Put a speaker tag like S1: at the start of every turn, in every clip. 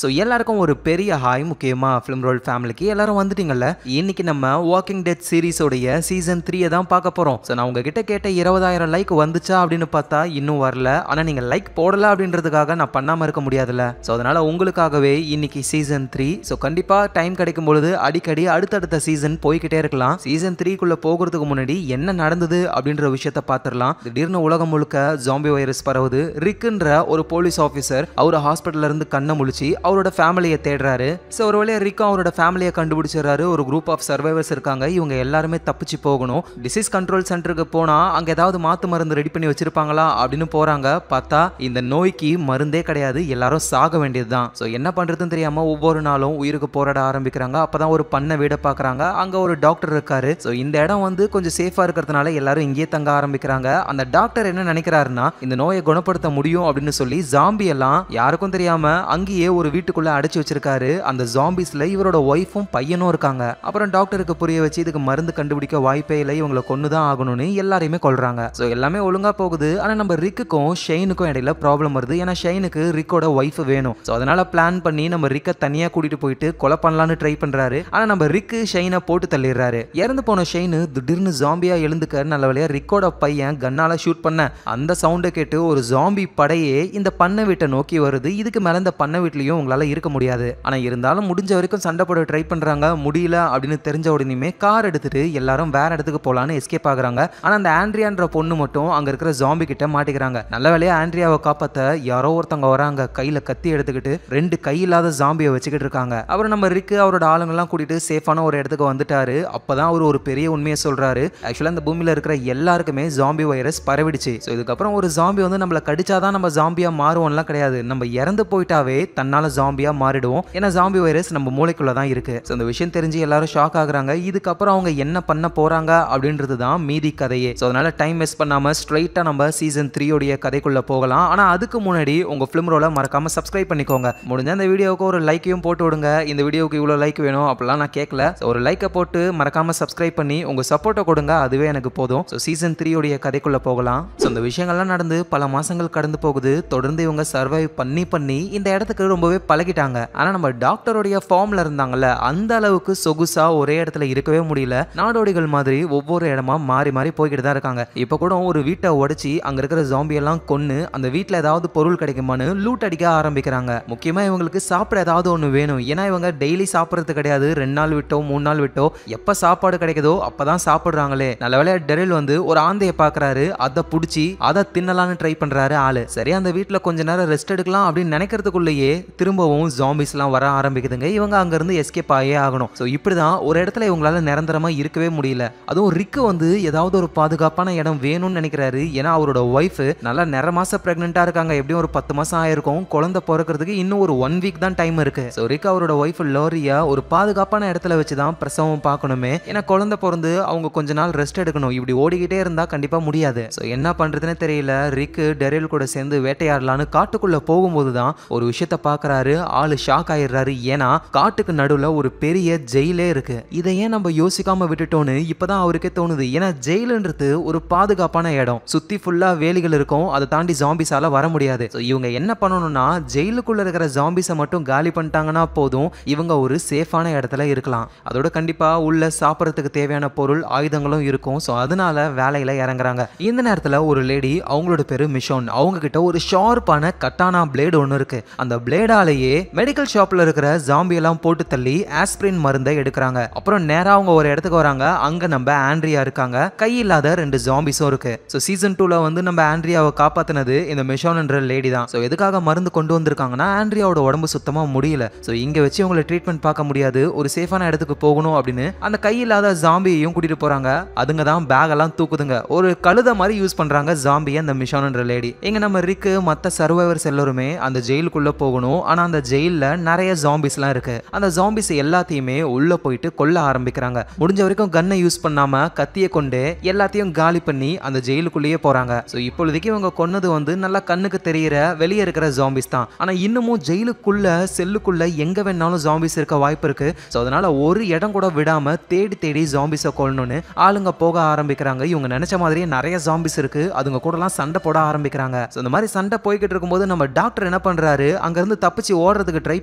S1: So எல்லாருக்கும் ஒரு பெரிய ஹாய். முக்கியமா ஃபிலிம் ரோல் ஃபேமிலிக்கு எல்லாரும் வந்துட்டீங்கல்ல. இன்னைக்கு நம்ம வாக்கிங் டெட் சீரிஸோடைய சீசன் 3 தான் பார்க்க போறோம். ஸோ நான் உங்ககிட்ட கேட்ட 20,000 லைக் வந்துச்சா அப்படின்னு பார்த்தா இன்னும் வரல. ஆனால் நீங்கள் லைக் போடல அப்படின்றதுக்காக நான் பண்ணாமல் இருக்க முடியாதுல்ல. ஸோ அதனால உங்களுக்காகவே இன்னைக்கு சீசன் 3. ஸோ கண்டிப்பாக டைம் கிடைக்கும் பொழுது அடிக்கடி அடுத்தடுத்த சீசன் போய்கிட்டே இருக்கலாம். சீசன் 3க்குள்ள போகிறதுக்கு முன்னாடி என்ன நடந்தது அப்படின்ற விஷயத்த பார்த்துடலாம். திடீர்னு உலகம் முழுக்க ஜாம்பி வைரஸ் பரவுது. ரிக்குன்ற ஒரு போலீஸ் ஆஃபீஸர் அவர் ஹாஸ்பிட்டல்ல இருந்து கண்ணை முழிச்சு அவரோட ஃபேமிலியை தேடுறாரு. ஸோ ஒரு வழியா ரிக்கு அவரோட ஃபேமிலியை கண்டுபிடிச்சிடறாரு. ஒரு குரூப் ஆஃப் சர்வைவர்ஸ் இருக்காங்க. இவங்க எல்லாருமே தப்பிச்சு போகணும். டிசீஸ் கண்ட்ரோல் சென்டருக்கு போனா அங்க ஏதாவது மாத்து மருந்து ரெடி பண்ணி வச்சிருப்பாங்களா அப்படின்னு போறாங்க. பார்த்தா இந்த நோய்க்கு மருந்தே கிடையாது. எல்லாரும் சாக வேண்டியதுதான். ஸோ என்ன பண்றதுன்னு தெரியாம ஒவ்வொரு நாளும் உயிருக்கு போராட ஆரம்பிக்கிறாங்க. அப்பதான் ஒரு பண்ணை வீட பாக்குறாங்க. அங்க ஒரு டாக்டர் இருக்காரு. ஸோ இந்த இடம் வந்து கொஞ்சம் சேஃபா இருக்கிறதுனால எல்லாரும் இங்கேயே தங்க ஆரம்பிக்கிறாங்க. அந்த டாக்டர் என்ன நினைக்கிறாருன்னா இந்த நோயை குணப்படுத்த முடியும் அப்படின்னு சொல்லி ஜாம்பி எல்லாம் யாருக்கும் தெரியாம அங்கேயே ஒரு வீட்டுக்குள்ள அடைச்சு வச்சிருக்காரு. அந்த ஜாம்பிஸ்ல இவரோட ஒய்ஃபும் பையனும் இருக்காங்க. அப்புறம் டாக்டருக்கு புரிய வச்சு இதுக்கு மருந்து கண்டுபிடிக்க வாய்ப்பே இல்லை, இவங்களை கொன்னுதான் ஆகணும்னு எல்லாரையுமே கொல்றாங்க. ஸோ எல்லாமே ஒழுங்கா போகுது. ஆனா நம்ம ரிக்குக்கும் ஷெயினுக்கும் இடையில ப்ராப்ளம் வருது. ஏன்னா ஷெயினுக்கு ரிக்கோட ஒய்ஃப் வேணும். ஸோ அதனால பிளான் பண்ணி நம்ம ரிக்கை தனியா கூட்டிட்டு போயிட்டு கொலை பண்ணலான்னு ட்ரை பண்றாரு. ஆனா நம்ம ரிக்கு ஷெயினை போட்டு தள்ளிடுறாரு. இறந்து போன ஷெயின் திடீர்னு ஜாம்பியா எழுந்துக்க நல்ல வழியா ரிக்கோட பையன் கன்னால ஷூட் பண்ண அந்த சவுண்டை கேட்டு ஒரு ஜாம்பி படையே இந்த பண்ணை வீட்டை நோக்கி வருது. இதுக்கு மேல இந்த பண்ணை வீட்லயும் உங்களால இருக்க முடியாது. ஆனா இருந்தாலும் முடிஞ்ச வரைக்கும் சண்டை போட ட்ரை பண்றாங்க. முடியல அப்படின்னு தெரிஞ்ச உடனே கார் எடுத்துட்டு எல்லாரும் வேற இடத்துக்கு போலான்னு எஸ்கேப் ஆகுறாங்க. ஆனா அந்த ஆண்ட்ரியான்ற பொண்ணு மட்டும் அங்க இருக்கிற ஜாம்பி கிட்ட மாட்டிக்கிறாங்க. நல்ல வேலையா ஆண்ட்ரியாவை காப்பாத்த யாரோ ஒருத்தவங்க வராங்க. கையில கத்தி எடுத்துக்கிட்டு 2 கை இல்லாத ஜாம்பியை வச்சுக்கிட்டு இருக்காங்க. அப்புறம் நம்ம ரிக்கு அவரோட ஆளுங்கெல்லாம் கூட்டிட்டு சேஃபான ஒரு இடத்துக்கு வந்துட்டாரு. அப்பதான் அவர் ஒரு பெரிய உண்மையை சொல்றாரு. ஆக்சுவலா இந்த பூமியில இருக்கிற எல்லாருக்குமே ஜாம்பி வைரஸ் பரவிடுச்சு. ஸோ இதுக்கப்புறம் ஒரு ஜாம்பி வந்து நம்மள கடிச்சாதான் நம்ம ஜாம்பியா மாறுவோம்லாம் கிடையாது. நம்ம இறந்து போயிட்டாவே தன்னால ஜாம்பியா மாறிடுவோம். ஏன்னா ஜாம்பி வைரஸ் நம்ம மூளைக்குள்ள தான் இருக்கு. ஸோ இந்த விஷயம் தெரிஞ்சு எல்லாரும் ஷாக் ஆகுறாங்க. இதுக்கப்புறம் அவங்க என்ன பண்ண போறாங்க அப்படின்றது தான் மீதி கதையே. ஸோ அதனால டைம் வேஸ்ட் பண்ணாம ஸ்ட்ரைட்டா நம்ம சீசன் 3 உடைய கதைக்குள்ள போகலாம். ஆனா அதுக்கு முன்னாடி உங்க ஃபிலிம் ரோலை மறக்காம சப்ஸ்கிரைப் பண்ணிக்கோங்க. முடிஞ்ச இந்த வீடியோவுக்கு ஒரு லைக்கையும் போட்டு விடுங்க. இந்த வீடியோவுக்கு இவ்வளவு லைக் வேணும் அப்படிலாம் நான் கேட்கல. ஒரு லைக்கை போட்டு மறக்காம சப்ஸ்கிரைப் பண்ணி உங்க சப்போர்ட்டை கொடுங்க. அதுவே எனக்கு போதும். ஸோ சீசன் 3 உடைய கதைக்குள்ள போகலாம். ஸோ இந்த விஷயங்கள்லாம் நடந்து பல மாசங்கள் கடந்து போகுது. தொடர்ந்து இவங்க சர்வைவ் பண்ணி இந்த இடத்துக்கு ரொம்பவே பழகிட்டாங்க. ஆனா நம்ம டாக்டருடைய ஃபார்ம்ல இருந்தாங்கல்ல அந்த அளவுக்கு சொகுசா ஒரே இடத்துல இருக்கவே முடியல. நாடோடிகள் மாதிரி ஒவ்வொரு இடமா மாறி மாறி போய்கிட்டு தான் இருக்காங்க. இப்ப கூட ஒரு வீட்டை உடைச்சி அங்க இருக்கிற ஜாம்பி எல்லாம் கொன்னு அந்த வீட்டுல ஏதாவது பொருள் கிடைக்குமான்னு லூட் அடிக்க ஆரம்பிக்கிறாங்க. முக்கியமா இவங்களுக்கு சாப்பிட ஏதாவது ஒண்ணு வேணும். ஏன்னா இவங்க டெய்லி சாப்பிடறது கிடையாது. 2 நாள் விட்டோ 3 நாள் விட்டோ எப்ப சாப்பாடு கிடைக்குதோ அப்பதான் சாப்பிடுறாங்களே. நல்ல வேளையா டெரில் வந்து ஒரு ஆந்தைய பாக்குறாரு. அதை புடிச்சு அதை தின்னலான்னு ட்ரை பண்றாரு ஆளு. சரி அந்த வீட்டுல கொஞ்ச நேரம் ரெஸ்ட் எடுக்கலாம் அப்படின்னு நினைக்கிறதுக்குள்ளேயே திரும்பவும் ஜாம்பிஸ் எல்லாம் வர ஆரம்பிக்குதுங்க. இவங்க அங்க இருந்து எஸ்கேப் ஆகியே ஆகணும். ஸோ இப்படிதான் ஒரு இடத்துல இவங்களால நிரந்தரமா இருக்கவே முடியல. அதுவும் ரிக்கு வந்து ஏதாவது ஒரு பாதுகாப்பான இடம் வேணும்னு நினைக்கிறாரு. ஏன்னா அவரோட ஒய்ஃப் நல்லா நிற மாசம் பிரெக்னெண்டா இருக்காங்க. எப்படியும் ஒரு 10 மாசம் ஆயிருக்கும். குழந்தை பிறக்கிறதுக்கு இன்னும் ஒரு 1 வீக் தான் டைம் இருக்கு. ஸோ ரிக்கு அவரோட ஒய்ஃப் லோரியா ஒரு பாதுகாப்பான இடத்துல வச்சுதான் பிரசவம் பார்க்கணுமே. ஏன்னா குழந்தை பிறந்து அவங்க கொஞ்ச நாள் ரெஸ்ட் எடுக்கணும். இப்படி ஓடிக்கிட்டே இருந்தா கண்டிப்பா முடியாது. ஸோ என்ன பண்றதுன்னு தெரியல. ரிக்கு டெரில் கூட சேர்ந்து வேட்டையாடலான்னு காட்டுக்குள்ள போகும்போது தான் ஒரு விஷயத்த பாக்குறாரு. ஆளு ஷாக் ஆயிடுறாரு. ஏன்னா காட்டுக்கு நடுவுல ஒரு பெரிய ஜெயிலே இருக்கு. இதை ஏன் நம்ம யோசிக்காம விட்டுட்டோன்னு இப்பதான் அவருக்கே தோணுது. ஏன்னா ஜெயிலுன்றது ஒரு பாதுகாப்பான இடம். சுத்தி ஃபுல்லா வேலிகள் இருக்கும். அதை தாண்டி ஜாம்பிஸால வர முடியாது. இவங்க என்ன பண்ணணும்னா ஜெயிலுக்குள்ள இருக்கிற ஜாம்பிஸை மட்டும் காலி பண்ணிட்டாங்கன்னா போதும். இவங்க ஒரு சேஃபான இடத்துல இருக்கலாம். அதோட கண்டிப்பா உள்ள சாப்பிடறதுக்கு தேவையான பொருள் ஆயுதங்களும் இருக்கும். ஸோ அதனால வேலையில இறங்குறாங்க. இந்த நேரத்துல ஒரு லேடி, அவங்களோட பேரு மிஷோன், அவங்க கிட்ட ஒரு ஷார்ப்பான கட்டானா பிளேடு ஒன்று இருக்கு. அந்த பிளேடாலேயே மெடிக்கல் ஷாப்ல இருக்கிற ஜாம்பி எல்லாம் போட்டு தள்ளி ஆஸ்பிரின் மருந்தை எடுக்கிறாங்க. அப்புறம் நேரா அவங்க ஒரு இடத்துக்கு வராங்க. அங்க நம்ம ஆண்ட்ரியா இருக்காங்க. கை இல்லாத 2 ஜாம்பிஸும் இருக்கு. ஸோ சீசன் 2ல வந்து நம்ம ஆண்ட்ரியாவை காப்பாத்தினது இந்த மிஷோன் என்ற லேடி தான். ஸோ எதுக்காக மருந்து கொண்டு வந்திருக்காங்கன்னா ஆண்ட்ரியாவோட உடம்பு சுத்தமா முடியல. ஸோ இங்க வச்சு உங்களை ட்ரீட்மெண்ட் பார்க்க முடியாது. ஒரு சேஃபான இடத்துக்கு போகணும் அப்படின்னு அந்த கை இல்லாத ஜாம்பியையும் கூட்டிட்டு போறாங்க. அதுங்க தான் பேக் எல்லாம் தூக்குதுங்க. ஒரு கழுத மாதிரி யூஸ் பண்றாங்க ஜாம்பியை அந்த மிஷோன் என்ற லேடி. இங்க நம்ம ரிக்கு மற்ற சர்வைவர்ஸ் எல்லாருமே அந்த ஜெயிலுக்குள்ள போகணும். ஆனா அந்த ஜெயில்ல நிறைய ஜாம்பிஸ் எல்லாம் இருக்கு. அந்த ஜாம்பிஸ் எல்லாத்தையுமே உள்ள போயிட்டு கொல்ல ஆரம்பிக்கிறாங்க. முடிஞ்ச வரைக்கும் கன்னை யூஸ் பண்ணாம கத்தியை கொண்டு எல்லாத்தையும் காலி பண்ணி அந்த ஜெயிலுக்குள்ளேயே போறாங்க. ஸோ இப்பொழுதைக்கு இவங்க கொன்னது வந்து நல்லா கண்ணுக்கு தெரியற வெளியே இருக்கிற ஜாம்பிஸ் தான். ஆனா இன்னமும் ஜெயிலுக்குள்ள செல்லுக்குள்ள எங்க வேணாலும் ஜாம்பிஸ் இருக்க வாய்ப்பு இருக்கு. ஸோ அதனால ஒரு இடம் கூட விடாம தேடி தேடி ஜாம்பிஸை கொல்லணும்னு ஆளுங்க போக ஆரம்பிக்கிறாங்க. இவங்க நினைச்ச மாதிரியே நிறைய ஜாம்பிஸ் இருக்கு. அதுங்க கூட எல்லாம் சண்டை போட ஆரம்பிக்கிறாங்க. ஸோ இந்த மாதிரி சண்டை போய்கிட்டு இருக்கும்போது நம்ம டாக்டர் என்ன பண்றாரு, அங்க இருந்து தப்பிச்சு தப்பிச்சு ஓடுறதுக்கு ட்ரை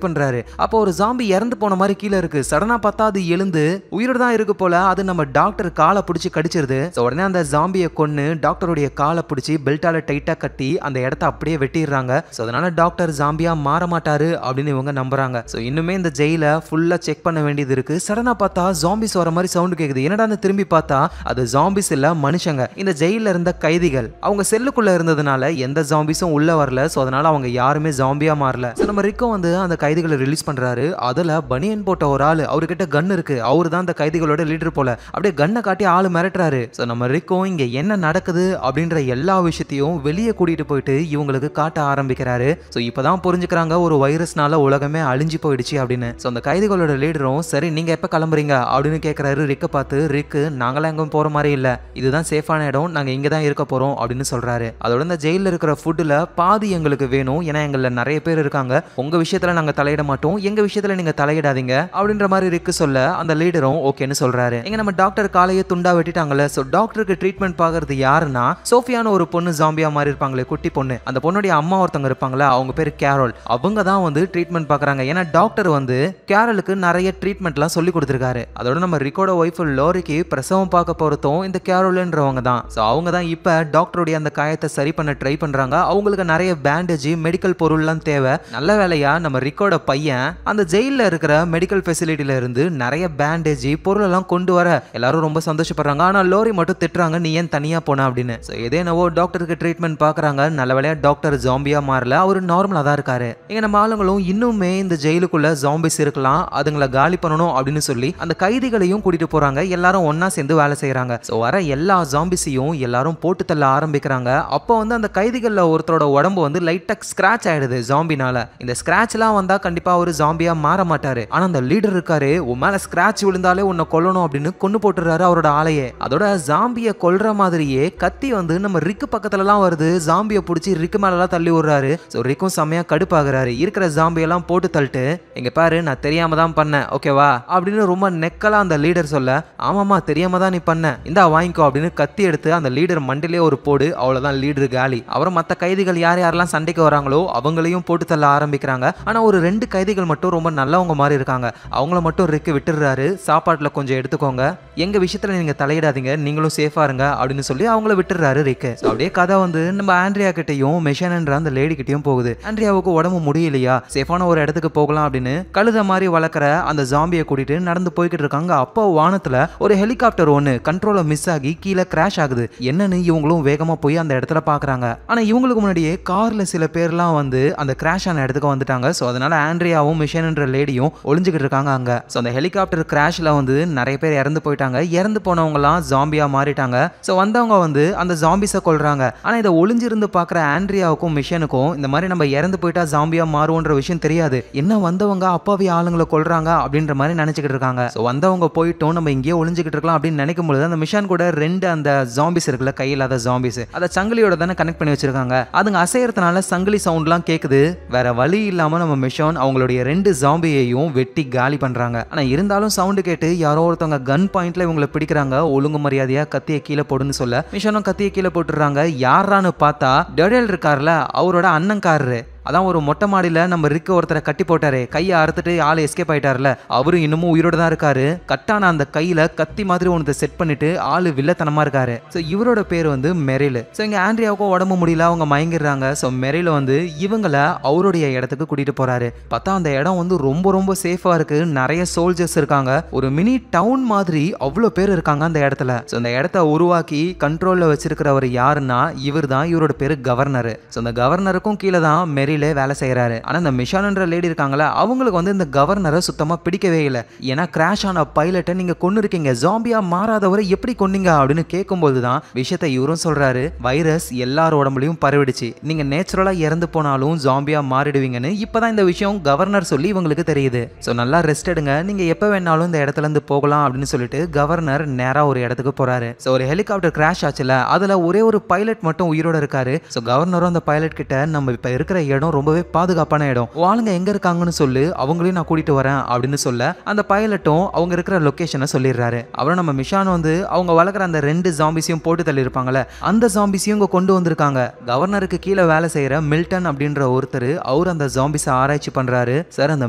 S1: பண்றாரு. அப்போ ஒரு ஜாம்பி இறந்து போன மாதிரி கீழே இருக்கு. சடனா பார்த்தா அது எழுந்து உயிரோட தான் இருக்கு போல. அது நம்ம டாக்டர் காலை பிடிச்சி கடிச்சிருது. உடனே அந்த ஜாம்பியை கொன்னு டாக்டருடைய காலை பிடிச்சி பெல்ட்டால டைட்டா கட்டி அந்த இடத்த அப்படியே வெட்டிடுறாங்க. அதனால டாக்டர் ஜாம்பியா மாற மாட்டாரு அப்படின்னு இவங்க நம்புறாங்க. இன்னுமே இந்த ஜெயில ஃபுல்லா செக் பண்ண வேண்டியது இருக்கு. சடனா பார்த்தா ஜாம்பிஸ் வர மாதிரி சவுண்ட் கேக்குது. என்னடான்னு திரும்பி பார்த்தா அது ஜாம்பிஸ் இல்ல, மனுஷங்க. இந்த ஜெயில இருந்த கைதிகள் அவங்க செல்லுக்குள்ள இருந்ததுனால எந்த ஜாம்பிஸும் உள்ள வரல. அதனால அவங்க யாருமே ஜாம்பியா மாறல. நம்ம ரிக்கோ வந்து அந்த கைதிகளை ரிலீஸ் பண்றாரு. அதுல பனியன் போட்ட ஒரு ஆளு, அவர்கிட்ட கன் இருக்கு. அவரு தான் அந்த கைதிகளோட லீடர் போல. அப்படியே கண்ணை காட்டி ஆளு மிரட்டுறாரு. நம்ம ரிக்கோ இங்க என்ன நடக்குது அப்படின்ற எல்லா விஷயத்தையும் வெளியே கூட்டிட்டு போயிட்டு இவங்களுக்கு காட்ட ஆரம்பிக்கிறாரு. இப்பதான் புரிஞ்சுக்கிறாங்க ஒரு வைரஸ்னால உலகமே அழிஞ்சு போயிடுச்சு அப்படின்னு. அந்த கைதிகளோட லீடரும் சரி நீங்க எப்ப கிளம்புறீங்க அப்படின்னு கேட்கிறாரு ரிக்க பார்த்து. ரிக்கு நாங்களாம் எங்கும் போற மாதிரி இல்ல, இதுதான் சேஃபான இடம், நாங்க இங்க தான் இருக்க போறோம் அப்படின்னு சொல்றாரு. அதோட இந்த ஜெயில இருக்கிற ஃபுட்ல பாதி எங்களுக்கு வேணும், ஏன்னா எங்கள நிறைய பேர் இருக்காங்க, உங்க விஷயத்துல நாங்க தலையிட மாட்டோம், எங்க விஷயத்துல நீங்க தலையிடாதீங்க அப்படின்ற மாதிரி ரிக்கு சொல்ல அந்த லீடரும் ஓகேன்னு சொல்றாரு. எங்க நம்ம டாக்டர் காலையை துண்டா வெட்டிட்டாங்கல்ல. டாக்டருக்கு ட்ரீட்மெண்ட் பாக்குறது யாருன்னா சோஃபியான ஒரு பொண்ணு ஜாம்பியா மாதிரி இருப்பாங்களே, குட்டி பொண்ணு. அந்த பொண்ணுடைய அம்மா ஒருத்தவங்க இருப்பாங்களா, அவங்க பேரு கேரோல். அவங்க தான் வந்து ட்ரீட்மெண்ட் பாக்குறாங்க. ஏன்னா டாக்டர் வந்து கேரலுக்கு நிறைய ட்ரீட்மெண்ட்லாம் சொல்லி கொடுத்துருக்காரு. அதோட நம்ம ரிக்கோட ஒய்ஃப் லோரிக்கு பிரசவம் பார்க்க போறதும் இந்த கேரோல்ன்றவங்க தான். அவங்க தான் இப்ப டாக்டருடைய அந்த காயத்தை சரி பண்ண ட்ரை பண்றாங்க. அவங்களுக்கு நிறைய பேண்டேஜ் மெடிக்கல் பொருள்லாம் தேவை. நல்ல வேலையா நம்ம ரிக்கோட பையன் அந்த ஜெயில இருக்கிற மெடிக்கல் ஃபெசிலிட்டில இருந்து நிறைய பேண்டேஜ் பொருள் எல்லாம் கொண்டு வர எல்லாரும் ரொம்ப சந்தோஷப்படுறாங்க. ஆனா லோரி மட்டும் திட்டுறாங்க, நீ ஏன் தனியா போன அப்படின்னு. எதேனவோ டாக்டருக்கு ட்ரீட்மெண்ட் பாக்குறாங்க. நல்ல வேலையா டாக்டர் ஜாம்பியா மாறல, அவரு நார்மலா தான் இருக்காரு. இங்க நம்ம ஆளுங்களும் இன்னுமே இந்த ஜெயிலுக்குள்ள ஜாம்பிஸ் இருக்கலாம், அதுங்களை காலி பண்ணணும் அப்படின்னு சொல்லி அந்த கைதிகளையும் கூட்டிட்டு போறாங்க. எல்லாரும் ஒன்னா சேர்ந்து வேலை செய்யறாங்க. வர எல்லா ஜாம்பிஸையும் எல்லாரும் போட்டு தள்ள ஆரம்பிக்கிறாங்க. அப்போ வந்து அந்த கைதிகள்ல ஒருத்தரோட உடம்பு வந்து லைட்டா ஸ்கிராச் ஆயிடுது ஜாம்பினால. இந்த ஸ்கிராச் எல்லாம் வந்தா கண்டிப்பா ஒரு ஜாம்பியா மாற மாட்டாரு. ஆனா அந்த லீடர் இருக்காரு, உன் மேல ஸ்கிராச் விழுந்தாலே உன்னை கொல்லணும் அப்படின்னு கொண்டு போட்டுறாரு அவரோட ஆளையே. அதோட ஜாம்பிய கொல்ற மாதிரியே கத்தி வந்து நம்ம ரிக்கு பக்கத்துல எல்லாம் வருது. ஜாம்பிய பிடிச்சி ரிக்கு மேல எல்லாம் தள்ளி விடுறாரு. ரிக்கும் செம்மையா கடுப்பாகிறாரு. இருக்கிற ஜாம்பியெல்லாம் போட்டு தள்ளிட்டு இங்க பாரு நான் தெரியாம தான் பண்ணேன் ஓகேவா அப்படின்னு ரொம்ப நெக்கலா அந்த லீடர் சொல்ல, ஆமாமா தெரியாம தான் நீ பண்ண, இந்தா வாங்கிக்கோ அப்படின்னு கத்தி எடுத்து அந்த லீடர் மண்டிலே ஒரு போடு. அவ்வளவுதான், லீடர் காலி. அப்புறம் மற்ற கைதிகள் யார் யாரெல்லாம் சண்டைக்கு வராங்களோ அவங்களையும் போட்டு தள்ள ஆரம்பிக்கிறாங்க. ஆனா ஒரு 2 கைதிகள் மட்டும் ரொம்ப நல்லவங்க மாதிரி இருக்காங்க. அவங்கள மட்டும் ரிக்கு விட்டுறாரு. சாப்பாட்டுல கொஞ்சம் எடுத்துக்கோங்க, எங்க விஷயத்துல நீங்க தலையிடாதீங்க, நீங்களும் சேஃபா இருங்க அப்படின்னு சொல்லி அவங்கள விட்டுறாரு ரிக்கு. அப்படியே கதை வந்து நம்ம ஆண்ட்ரியா கிட்டையும் மெஷன்ன்ற அந்த லேடி கிட்டையும் போகுது. ஆண்ட்ரியாவுக்கு உடம்பு முடியலையா, சேஃபான ஒரு இடத்துக்கு போகலாம் அப்படின்னு கழுத மாதிரி வளர்க்குற அந்த ஜாம்பியை கூட்டிட்டு நடந்து போய்கிட்டு இருக்காங்க. அப்போ வானத்துல ஒரு ஹெலிகாப்டர் ஒன்று கண்ட்ரோல மிஸ் ஆகி கீழே கிராஷ் ஆகுது. என்னன்னு இவங்களும் வேகமா போய் அந்த இடத்துல பாக்குறாங்க. ஆனா இவங்களுக்கு முன்னாடியே கார்ல சில பேர்லாம் வந்து அந்த கிராஷ் ஆன இடத்துக்கு வந்துட்டாங்க. அதனால ஆண்ட்ரியாவும் மிஷன்ன்ற லேடியும் ஒளிஞ்சுக்கிட்டு இருக்காங்க அங்க. அந்த ஹெலிகாப்டர் கிராஷ்ல வந்து நிறைய பேர் இறந்து போயிட்டாங்க. இறந்து போனவங்க எல்லாம் ஜாம்பியா மாறிட்டாங்க. வந்தவங்க வந்து அந்த ஜாம்பிஸை கொல்றாங்க. ஆனா இதை ஒளிஞ்சிருந்து பாக்குற ஆண்ட்ரியாவுக்கும் மிஷனுக்கும் இந்த மாதிரி நம்ம இறந்து போயிட்டா ஜாம்பியா மாறுவோன்ற விஷயம் தெரியாது. என்ன வந்தவங்க அப்பாவி ஆளுங்களை கொல்றாங்க அப்படின்ற மாதிரி நினைச்சுக்கிட்டு இருக்காங்க. வந்தவங்க போயிட்டோம், நம்ம இங்கேயே ஒளிஞ்சுக்கிட்டு இருக்கலாம் அப்படின்னு நினைக்கும் பொழுது அந்த மிஷன் கூட 2 அந்த ஜாம்பிஸ் இருக்குல்ல, கையில்லாத ஜாம்பிஸ், அதை சங்கிலியோட தானே கனெக்ட் பண்ணி வச்சிருக்காங்க. அதுங்க அசையறதுனால சங்கிலி சவுண்ட்லாம் கேக்குது. வேற வழி இல்லாம நம்ம மிஷன் அவங்களுடைய 2 ஜாம்பியையும் வெட்டி காலி பண்றாங்க. ஆனா இருந்தாலும் சவுண்ட் கேட்டு யாரோ ஒருத்தவங்க கன் பாயிண்ட்ல இவங்களை பிடிக்கிறாங்க. ஒழுங்கு மரியாதையா கத்தியை கீழே போடுன்னு சொல்ல மிஷனும் கத்தியை கீழே போட்டுறாங்க. யாரான்னு பார்த்தா டெடல் இருக்காருல, அவரோட அண்ணன்காரரு. அதான் ஒரு மொட்டை மாடியில நம்ம ரிக்க ஒருத்தரை கட்டி போட்டாரு, கையை அறுத்துட்டு ஆளு எஸ்கேப் ஆயிட்டார்ல, அவரு இன்னமும் உயிரோட தான் இருக்காரு. கட்டான அந்த கையில கத்தி மாதிரி ஒன்று செட் பண்ணிட்டு ஆளு வில்லத்தனமா இருக்காரு. இவரோட பேர் வந்து மெரில். இங்க ஆண்ட்ரியாவுக்கும் உடம்பு முடியல, அவங்க மயங்கிடுறாங்க. மெரில் வந்து இவங்கள அவருடைய இடத்துக்கு கூட்டிட்டு போறாரு. பார்த்தா அந்த இடம் வந்து ரொம்ப ரொம்ப சேஃபா இருக்கு. நிறைய சோல்ஜர்ஸ் இருக்காங்க. ஒரு மினி டவுன் மாதிரி அவ்வளோ பேர் இருக்காங்க அந்த இடத்துல. அந்த இடத்த உருவாக்கி கண்ட்ரோல்ல வச்சிருக்கிறவர் யாருன்னா இவர் தான். இவரோட பேரு கவர்னர். அந்த கவர்னருக்கும் கீழே தான் மெரில் வேலை செய்யறாரு. ஆனா இந்த மிஷான்ன்ற லேடி இருக்காங்களா, அவங்களுக்கு வந்து இந்த கவர்னரை சுத்தமா பிடிக்கவே இல்லை. ஏன்னா கிராஷ் ஆன பைலட்டை நீங்க கொன்னு இருக்கீங்க, ஜாம்பியா மாறாதவரை எப்படி கொன்னீங்க அப்படின்னு கேட்கும்போது தான் விஷயத்தை இவரும் சொல்றாரு. வைரஸ் எல்லார் உடம்புலையும் பரவிடுச்சு, நீங்க நேச்சுரலா இறந்து போனாலும் ஜாம்பியா மாறிடுவீங்கன்னு இப்பதான் இந்த விஷயம் கவர்னர் சொல்லி இவங்களுக்கு தெரியுது. நல்லா ரெஸ்ட் எடுங்க, நீங்க எப்ப வேணாலும் இந்த இடத்துல இருந்து போகலாம் அப்படின்னு சொல்லிட்டு கவர்னர் நேரா ஒரு இடத்துக்கு போறாரு. ஒரு ஹெலிகாப்டர் கிராஷ் ஆச்சுல, அதுல ஒரே ஒரு பைலட் மட்டும் உயிரோட இருக்காரு. கவர்னரும் அந்த பைலட் கிட்ட நம்ம இப்ப இருக்கிற இடம் இடம் ரொம்பவே பாதுகாப்பான இடம், ஆளுங்க எங்க இருக்காங்கன்னு சொல்லு, அவங்களையும் நான் கூட்டிட்டு வரேன் அப்படின்னு சொல்ல அந்த பைலட்டும் அவங்க இருக்கிற லொகேஷனை சொல்லிடுறாரு. அப்புறம் நம்ம மிஷான் வந்து அவங்க வளர்க்குற அந்த 2 ஜாம்பிஸையும் போட்டு தள்ளி இருப்பாங்கல்ல, அந்த ஜாம்பிஸையும் இங்க கொண்டு வந்திருக்காங்க. கவர்னருக்கு கீழே வேலை செய்யற மில்டன் அப்படின்ற ஒருத்தர் அவர் அந்த ஜாம்பிஸை ஆராய்ச்சி பண்றாரு. சார், அந்த